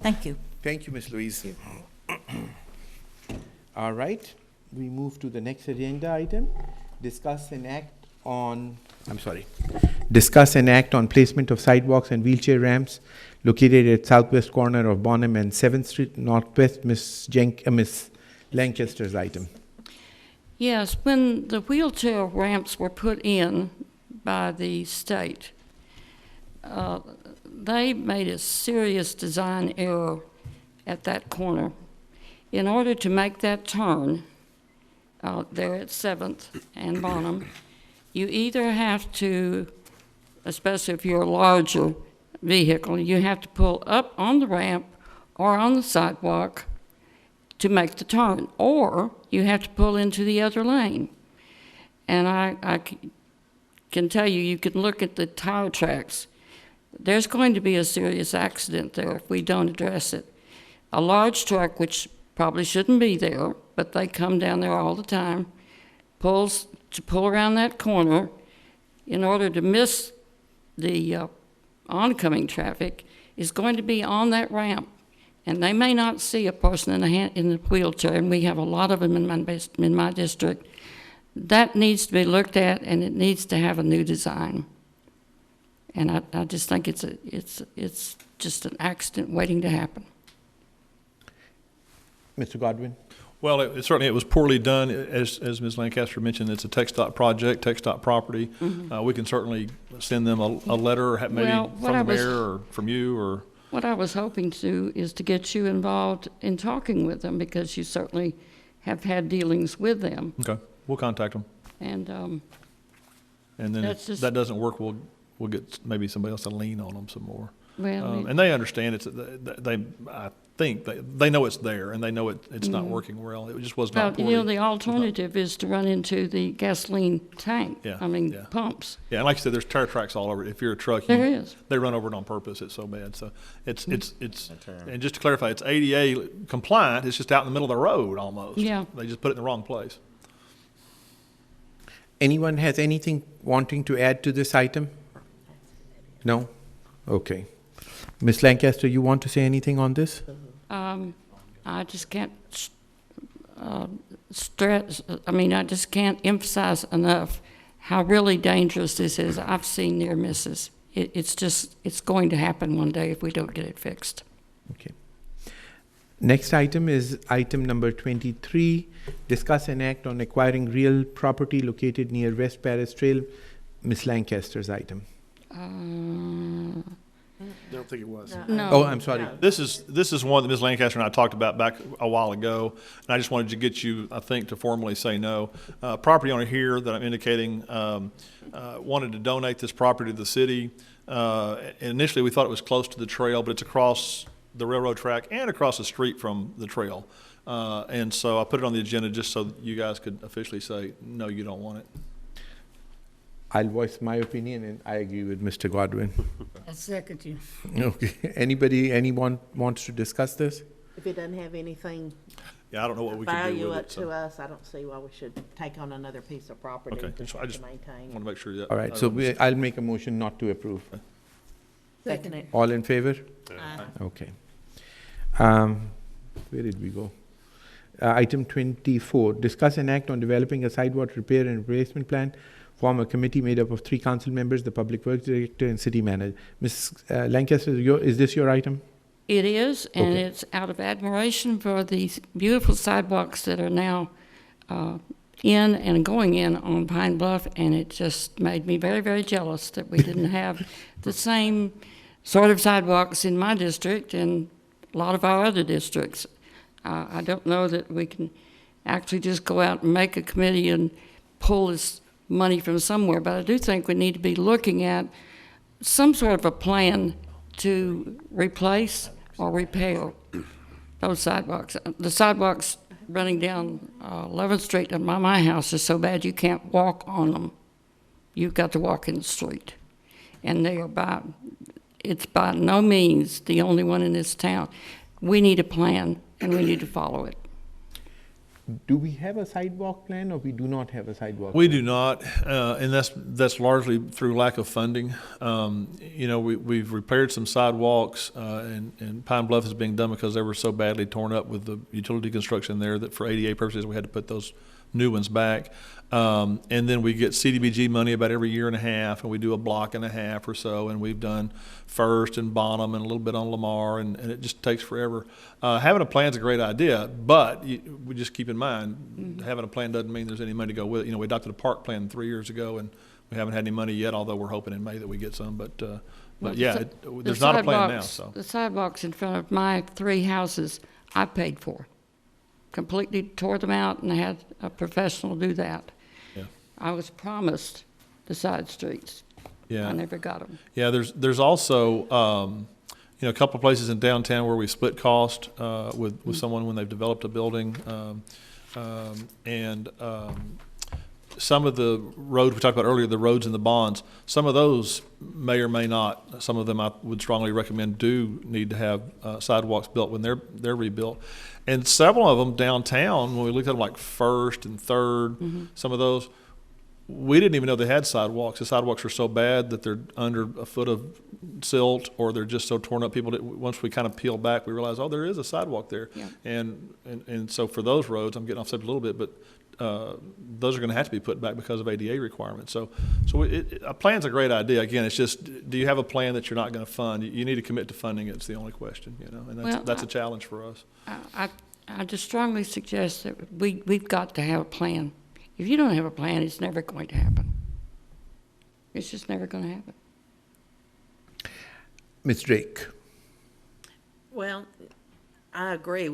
Thank you. Thank you, Ms. Louise. All right, we move to the next agenda item. Discuss and act on placement of sidewalks and wheelchair ramps located at southwest corner of Bonham and 7th Street Northwest. Ms. Lancaster's item. Yes, when the wheelchair ramps were put in by the state, they made a serious design error at that corner. In order to make that turn there at 7th and Bonham, you either have to, especially if you're a larger vehicle, you have to pull up on the ramp or on the sidewalk to make the turn, or you have to pull into the other lane. And I can tell you, you can look at the tire tracks. There's going to be a serious accident there if we don't address it. A large truck, which probably shouldn't be there, but they come down there all the time, pull around that corner in order to miss the oncoming traffic, is going to be on that ramp. And they may not see a person in the wheelchair, and we have a lot of them in my district. That needs to be looked at, and it needs to have a new design. And I just think it's just an accident waiting to happen. Mr. Godwin? Well, it certainly was poorly done. As Ms. Lancaster mentioned, it's a TxDOT project, TxDOT property. We can certainly send them a letter, or maybe from the mayor or from you, or... What I was hoping to do is to get you involved in talking with them, because you certainly have had dealings with them. Okay, we'll contact them. And then if that doesn't work, we'll get maybe somebody else to lean on them some more. Well, and they understand I think they know it's there, and they know it's not working well. It just was not poorly. The alternative is to run into the gasoline tank. Yeah, pumps. Yeah, and like I said, there's tire tracks all over it. If you're a truck, they run over it on purpose. It's so bad. So it's and just to clarify, it's ADA compliant. It's just out in the middle of the road almost. Yeah. They just put it in the wrong place. Anyone has anything wanting to add to this item? No? Okay. Ms. Lancaster, you want to say anything on this? I just can't I just can't emphasize enough how really dangerous this is. I've seen near misses. It's going to happen one day if we don't get it fixed. Okay. Next item is item number 23. Discuss and act on acquiring real property located near West Paris Trail. Ms. Lancaster's item. I don't think it was. No. Oh, I'm sorry. This is one that Ms. Lancaster and I talked about back a while ago, and I just wanted to get you, I think, to formally say no. Property owner here that I'm indicating wanted to donate this property to the city. Initially, we thought it was close to the trail, but it's across the railroad track and across the street from the trail. And so I put it on the agenda just so you guys could officially say, no, you don't want it. I'll voice my opinion, and I agree with Mr. Godwin. I second you. Okay. Anyone wants to discuss this? If it doesn't have anything Yeah, I don't know what we can do value with up it. to us, I don't see why we should take on another piece of property Okay, to I just maintain. want to make sure that. All right, so I'll make a motion not to approve. Second it. All in favor? Okay. Where did we go? Item 24, discuss and act on developing a sidewalk repair and replacement plan. Form a committee made up of 3 council members, the public works director, and city manager. Ms. Lancaster, is this your item? It is, and Okay. it's out of admiration for these beautiful sidewalks that are now in and going in on Pine Bluff, and it just made me very, very jealous that we didn't have the same sort of sidewalks in my district and a lot of our other districts. I don't know that we can actually just go out and make a committee and pull this money from somewhere, but I do think we need to be looking at some sort of a plan to replace or repair those sidewalks. The sidewalks running down 11th Street to my house is so bad you can't walk on them. You've got to walk in the street. And it's by no means the only one in this town. We need a plan, and we need to follow it. Do we have a sidewalk plan or we do not have a sidewalk? We plan? do not, and that's largely through lack of funding. You know, we've repaired some sidewalks, and Pine Bluff is being done because they were so badly torn up with the utility construction there that for ADA purposes, we had to put those new ones back. And then we get CDBG money about every year and a half, and we do a block and a half or so, and we've done First and Bonham and a little bit on Lamar, and it just takes forever. Having a plan's a great idea, but we just keep in mind, having a plan doesn't mean there's any money to go with it. You know, we adopted a park plan 3 years ago, and we haven't had any money yet, although we're hoping in May that we get some, but yeah, there's not a plan now, so. The sidewalks in front of my 3 houses, I paid for. Completely tore them out and had a professional do that. Yeah. I was promised the side streets. Yeah. I never got them. Yeah, there's also, you know, a couple of places in downtown where we split cost with someone when they've developed a building. And some of the roads we talked about earlier, the roads and the bonds, some of those may or may not, some of them I would strongly recommend do need to have sidewalks built when they're rebuilt. And several of them downtown, when we looked at them like First and Third, some of those, we didn't even know they had sidewalks. The sidewalks are so bad that they're under a foot of silt, or they're just so torn up. People, once we kind of peel back, we realize, oh, there is a sidewalk there. Yeah. And so for those roads, I'm getting off subject a little bit, but those are going to have to be put back because of ADA requirements. So a plan's a great idea. Again, it's just, do you have a plan that you're not going to fund? You need to commit to funding it. It's the only question, you know, and that's a challenge for us. I just strongly suggest that we've got to have a plan. If you don't have a plan, it's never going to happen. It's just never going to happen. Ms. Drake. Well, I agree.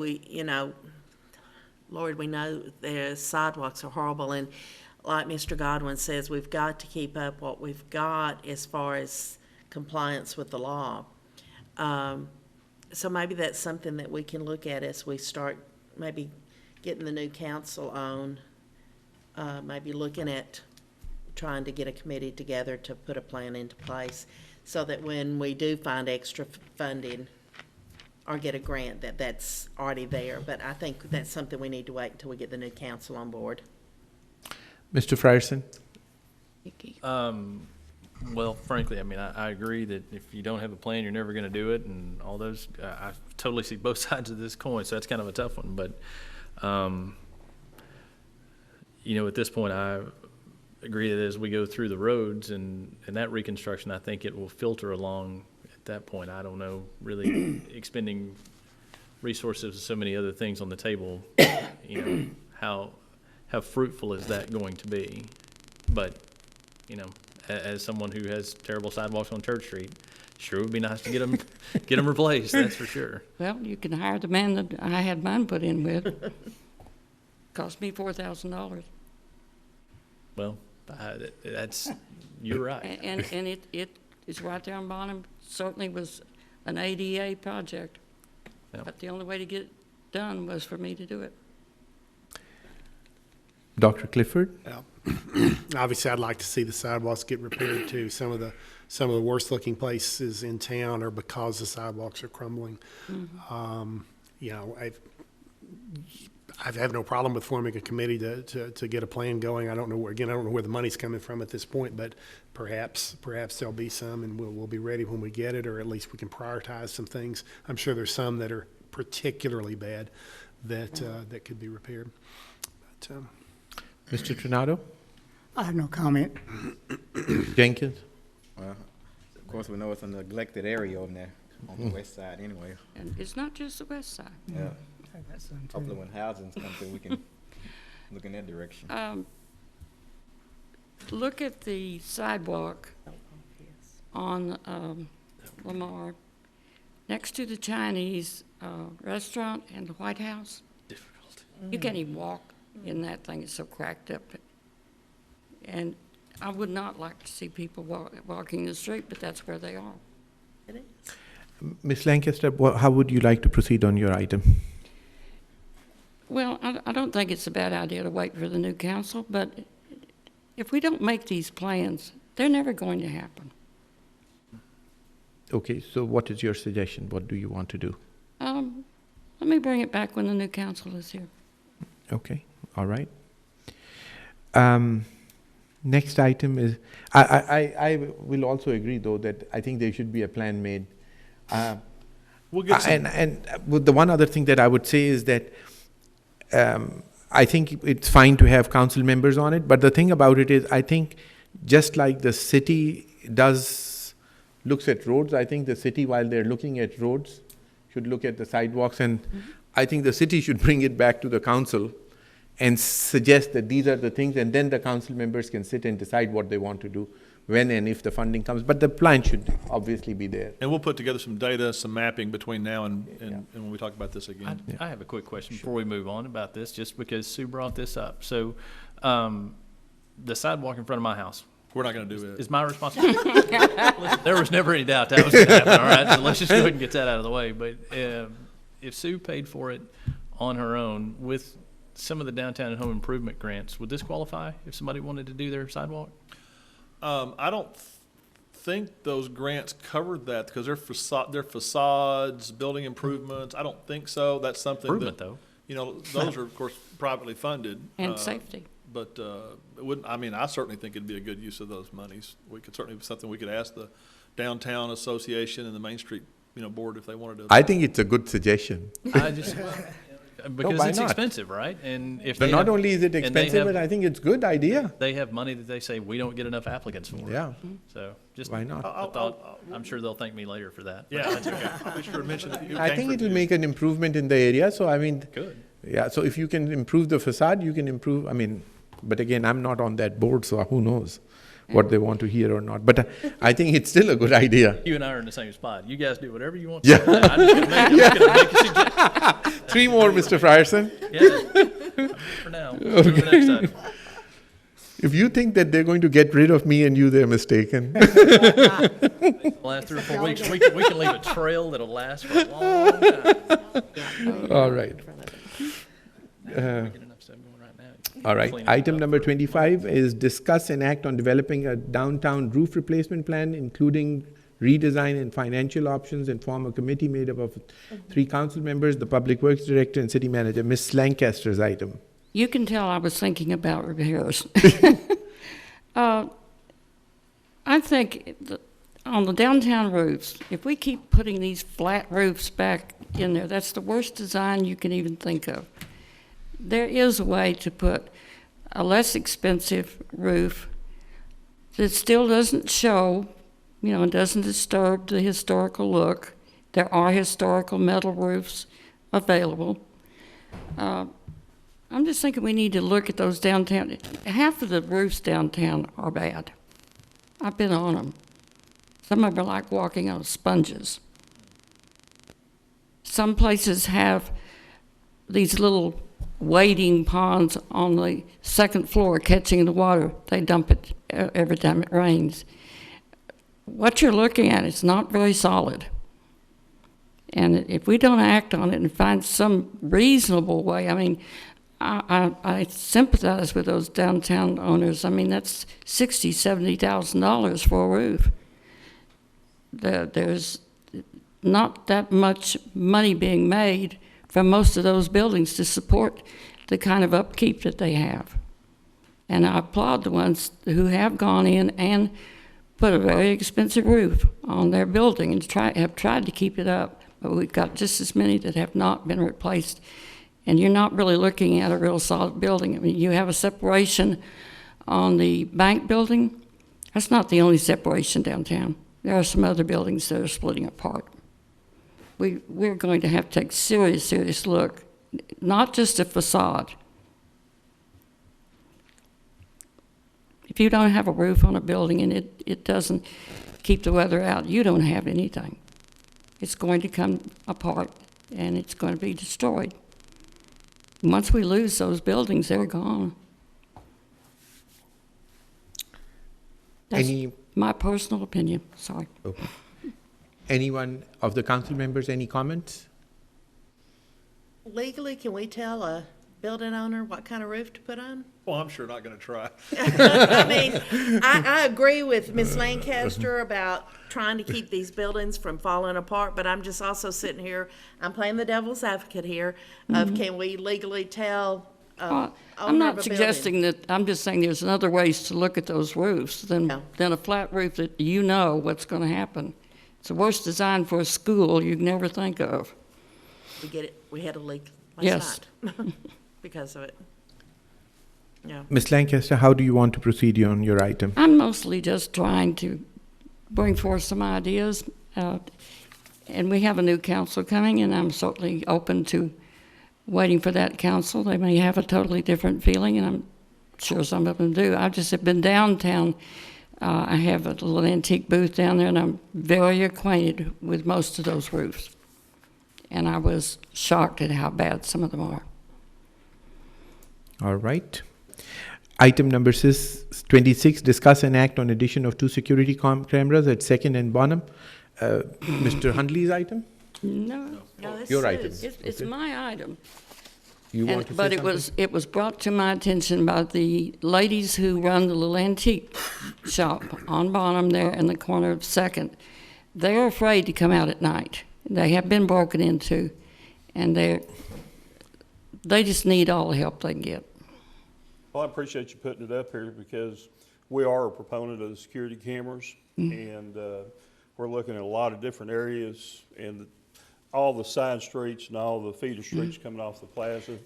Lord, we know the sidewalks are horrible, and like Mr. Godwin says, we've got to keep up what we've got as far as compliance with the law. So maybe that's something that we can look at as we start maybe getting the new council on, maybe looking at trying to get a committee together to put a plan into place so that when we do find extra funding or get a grant, that's already there. But I think that's something we need to wait until we get the new council on board. Mr. Frierson? Well, frankly, I mean, I agree that if you don't have a plan, you're never going to do it, and all those. I totally see both sides of this coin, so that's kind of a tough one. But, you know, at this point, I agree that as we go through the roads and that reconstruction, I think it will filter along. At that point, I don't know, really expending resources to so many other things on the table. You know, how fruitful is that going to be? But, you know, as someone who has terrible sidewalks on Church Street, sure would be nice to get them replaced. That's for sure. Well, you can hire the man that I had mine put in with. Cost me $4,000. Well, that's you're right. And it is right there on Bonham. Certainly was an ADA project, but the only way to get it done was for me to do it. Dr. Clifford? Yeah. Obviously, I'd like to see the sidewalks get repaired too. Some of the worst looking places in town are because the sidewalks are crumbling. You know, I have no problem with forming a committee to get a plan going. I don't know where the money's coming from at this point, but perhaps there'll be some, and we'll be ready when we get it, or at least we can prioritize some things. I'm sure there's some that are particularly bad that could be repaired. But, Mr. Trinado? I have no comment. Jenkins? Well, of course, we know it's a neglected area on there, on the west side anyway. And it's not just the west side. Yeah. Hopefully when housing's come through, we can look in that direction. Look at the sidewalk on Lamar, next to the Chinese restaurant and the White House. Difficult. You can't even walk in that thing. It's so cracked up. And I would not like to see people walking the street, but that's where they are. It is. Ms. Lancaster, how would you like to proceed on your item? Well, I don't think it's a bad idea to wait for the new council, but if we don't make these plans, they're never going to happen. Okay, so what is your suggestion? What do you want to do? Let me bring it back when the new council is here. Okay, all right. Next item is, I will also agree, though, that I think there should be a plan made. We'll get some- And with the one other thing that I would say is that I think it's fine to have council members on it, but the thing about it is, I think just like the city looks at roads, I think the city, while they're looking at roads, should look at the sidewalks, and I think the city should bring it back to the council and suggest that these are the things, and then the council members can sit and decide what they want to do, when and if the funding comes. But the plan should obviously be there. And we'll put together some data, some mapping between now and when we talk about this I, again. I have a quick question before we move on about this, just because Sue brought this up. So, the sidewalk in front of my house We're not gonna do it. is my responsibility. Listen, there was never any doubt that was gonna happen, all right? So let's just go ahead and get that out of the way. But, if Sue paid for it on her own with some of the downtown and home improvement grants, would this qualify if somebody wanted to do their sidewalk? I don't think those grants covered that because they're facades, building improvements. I don't think so. That's something Improvement, that, though. you know, those are of course privately funded. And safety. But it wouldn't, I mean, I certainly think it'd be a good use of those monies. We could certainly, something we could ask the Downtown Association and the Main Street, board if they wanted to. I think it's a good suggestion. I just, because why it's not? expensive, right? And if But they not have- only is it and they expensive, have- but I think it's good idea. they have money that they say we don't get enough applicants for. Yeah. So just Why not? a thought. I'm sure they'll thank me later for that. but Yeah, that's okay. I'll be sure to mention that you I came think for it will views. make an improvement in the area, so I mean. Good. Yeah, so if you can improve the facade, you can improve, I mean, but again, I'm not on that board, so who knows what they want to hear or not. But I think it's still a good idea. You and I are in the same spot. You guys do whatever you want. Yeah. To. I'm just gonna make a suggestion. 3 more, Mr. Frierson. Yeah. For now. Move to the next item. If you think that they're going to get rid of me and you, they're mistaken. Last 3 or 4 weeks, we can leave a trail that'll last for a long time. All right. We get enough stuff going right now. All right. Clean it Item up. number 25 is discuss and act on developing a downtown roof replacement plan, including redesign and financial options, and form a committee made up of 3 council members, the public works director, and city manager. Ms. Lancaster's item. You can tell I was thinking about repairs. I think on the downtown roofs, if we keep putting these flat roofs back in there, that's the worst design you can even think of. There is a way to put a less expensive roof that still doesn't show, and doesn't disturb the historical look. There are historical metal roofs available. I'm just thinking we need to look at those downtown. Half of the roofs downtown are bad. I've been on them. Some of them are like walking on sponges. Some places have these little wading ponds on the second floor catching the water. They dump it every time it rains. What you're looking at is not very solid. And if we don't act on it and find some reasonable way, I mean, I sympathize with those downtown owners. I mean, that's $60,000, $70,000 for a roof. There's not that much money being made from most of those buildings to support the kind of upkeep that they have. And I applaud the ones who have gone in and put a very expensive roof on their building and have tried to keep it up. But we've got just as many that have not been replaced. And you're not really looking at a real solid building. I mean, you have a separation on the bank building. That's not the only separation downtown. There are some other buildings that are splitting apart. We're going to have to take serious look, not just a facade. If you don't have a roof on a building and it doesn't keep the weather out, you don't have anything. It's going to come apart and it's going to be destroyed. Once we lose those buildings, they're gone. That's my personal opinion. Sorry. Okay. Anyone of the council members, any comments? Legally, can we tell a building owner what kind of roof to put on? Well, I'm sure not gonna try. I mean, I agree with Ms. Lancaster about trying to keep these buildings from falling apart, but I'm just also sitting here, I'm playing the devil's advocate here of can we legally tell owner I'm of not a building. suggesting that, I'm just saying there's other ways to look at those roofs than a flat roof that you know what's going to happen. It's the worst design for a school you'd never think of. We get it, we had a leak Yes. last night because of it. Yeah. Ms. Lancaster, how do you want to proceed on your item? I'm mostly just trying to bring forth some ideas. And we have a new council coming, and I'm certainly open to waiting for that council. They may have a totally different feeling, and I'm sure some of them do. I just have been downtown. I have a little antique booth down there, and I'm very acquainted with most of those roofs. And I was shocked at how bad some of them are. All right. Item number 26, discuss and act on addition of 2 security cameras at Second and Bonham. Mr. Hundley's item? No. Your item. It's my item. You want to say But something? it was brought to my attention by the ladies who run the little antique shop on Bonham there in the corner of Second. They're afraid to come out at night. They have been broken into, and they just need all the help they can get. Well, I appreciate you putting it up here because we are a proponent of the security cameras, and we're looking at a lot of different areas, and all the side streets and all the feeder streets coming off the plaza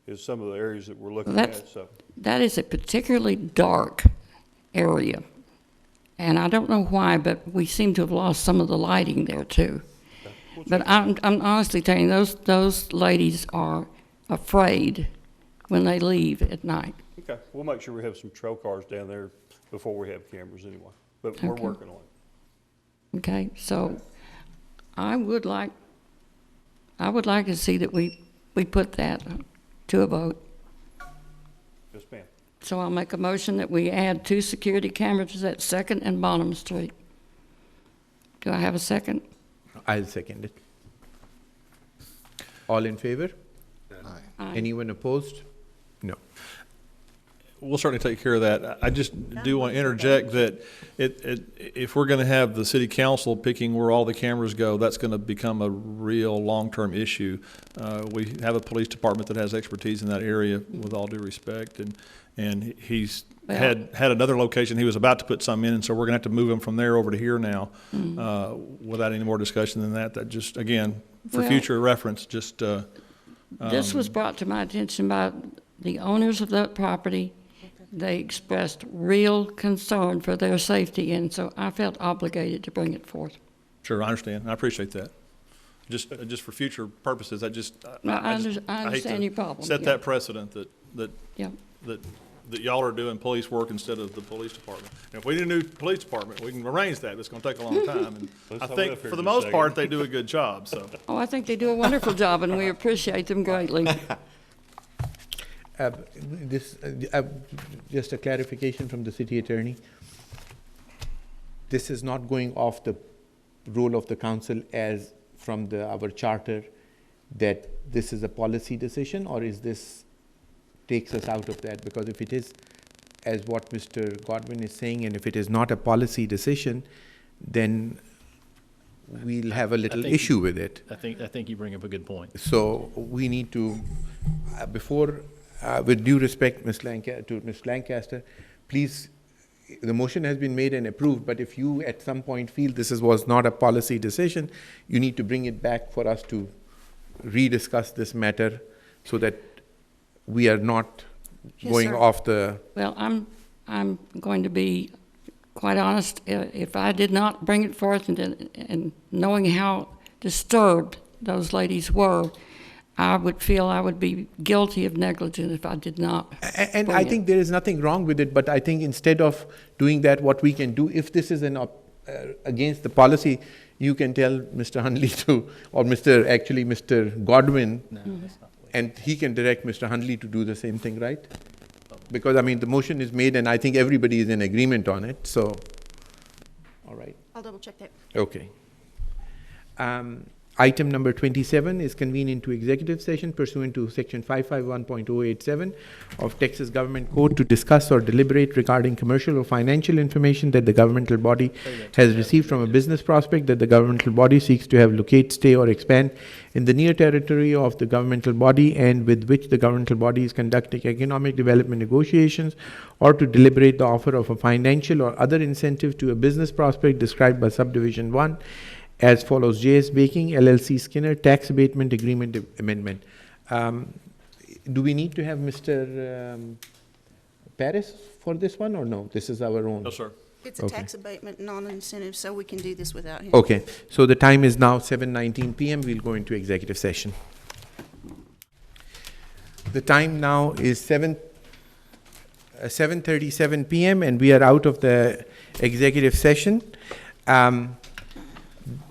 is some of the areas that we're looking at. So That is a particularly dark area, and I don't know why, but we seem to have lost some of the lighting there too. But I'm honestly telling you, those ladies are afraid when they leave at night. okay, we'll make sure we have some trail cars down there before we have cameras anyway, but we're Okay. working on it. Okay, so I would like to see that we put that to a vote. Yes, ma'am. So I'll make a motion that we add 2 security cameras at Second and Bonham Street. Do I have a second? I'll second it. All in favor? Aye. Anyone opposed? No. We'll certainly take care of that. I just do want to interject that if we're going to have the city council picking where all the cameras go, that's going to become a real long-term issue. We have a police department that has expertise in that area, with all due respect, and he's had another location he was about to put some in, and so we're going to have to move him from there over to here now, without any more discussion than that. That just, again, for Well, future reference, just. This was brought to my attention by the owners of that property. They expressed real concern for their safety, and so I felt obligated to bring it forth. Sure, I understand. I appreciate that. Just for future purposes, I I hate understand to your problem, set yeah. that precedent that Yeah. y'all are doing police work instead of the police department. And if we need a new police department, we can arrange that. It's going to take a long time. And Let's I hold think up here for the just a most second. part, they do a good job, so. Oh, I think they do a wonderful job, and we appreciate them greatly. Just a clarification from the city attorney. This is not going off the role of the council as from our charter, that this is a policy decision, or is this takes us out of that? Because if it is, as what Mr. Godwin is saying, and if it is not a policy decision, then we'll have a little think issue with it. I think you bring up a good point. So we need to, with due respect, to Ms. Lancaster, please, the motion has been made and approved, but if you at some point feel was not a policy decision, you need to bring it back for us to rediscuss this matter so that we are not Yes, going sir. off the. Well, I'm going to be quite honest. If I did not bring it forth and knowing how disturbed those ladies were, I would feel I would be guilty of negligence if I did not. And bring I it. think there is nothing wrong with it, but I think instead of doing that, what we can do, if this is against the policy, you can tell Mr. Hundley or Mr. Godwin, and he can direct Mr. Hundley to do the same thing, right? Because, I mean, the motion is made, and I think everybody is in agreement on it, so, all right. I'll double check that. Okay. Item number 27 is convened into executive session pursuant to section 551.087 of Texas Government Code to discuss or deliberate regarding commercial or financial information that the governmental body has received from a business prospect that the governmental body seeks to have locate, stay, or expand in the near territory of the governmental body and with which the governmental body is conducting economic development negotiations, or to deliberate the offer of a financial or other incentive to a business prospect described by subdivision 1 as follows: JS Baking LLC Skinner Tax Abatement Agreement Amendment. Do we need to have Mr. Paris for this one, or no? This is our own? No, sir. It's a Okay. tax abatement, non-incentive, so we can do this without him. Okay, so the time is now 7:19 PM. We'll go into executive session. The time now is 7:37 PM, and we are out of the executive session.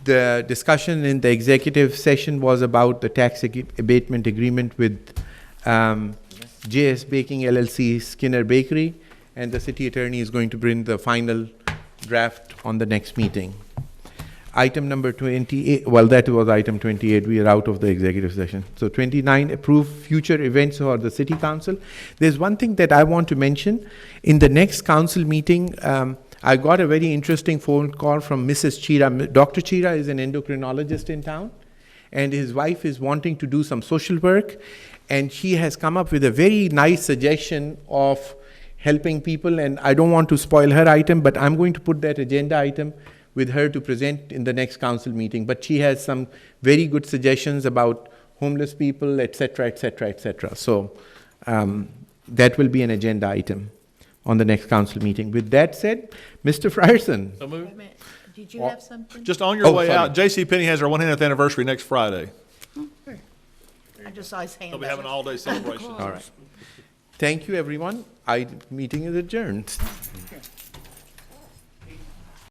The discussion in the executive session was about the tax abatement agreement with JS Baking LLC Skinner Bakery, and the city attorney is going to bring the final draft on the next meeting. Item number 28, well, that was item 28. We are out of the executive session. So 29, approve future events for the city council. There's one thing that I want to mention. In the next council meeting, I got a very interesting phone call from Mrs. Chira. Dr. Chira is an endocrinologist in town, and his wife is wanting to do some social work, and she has come up with a very nice suggestion of helping people, and I don't want to spoil her item, but I'm going to put that agenda item with her to present in the next council meeting. But she has some very good suggestions about homeless people, et cetera, et cetera, et cetera. So that will be an agenda item on the next council meeting. With that said, Mr. Frierson. So moved. Did you have something? Just on your Oh, way sorry. out, JCPenney has their 100th anniversary next Friday. I just saw his hand. They'll be having an all-day celebration. All right. Thank you, everyone. Meeting is adjourned.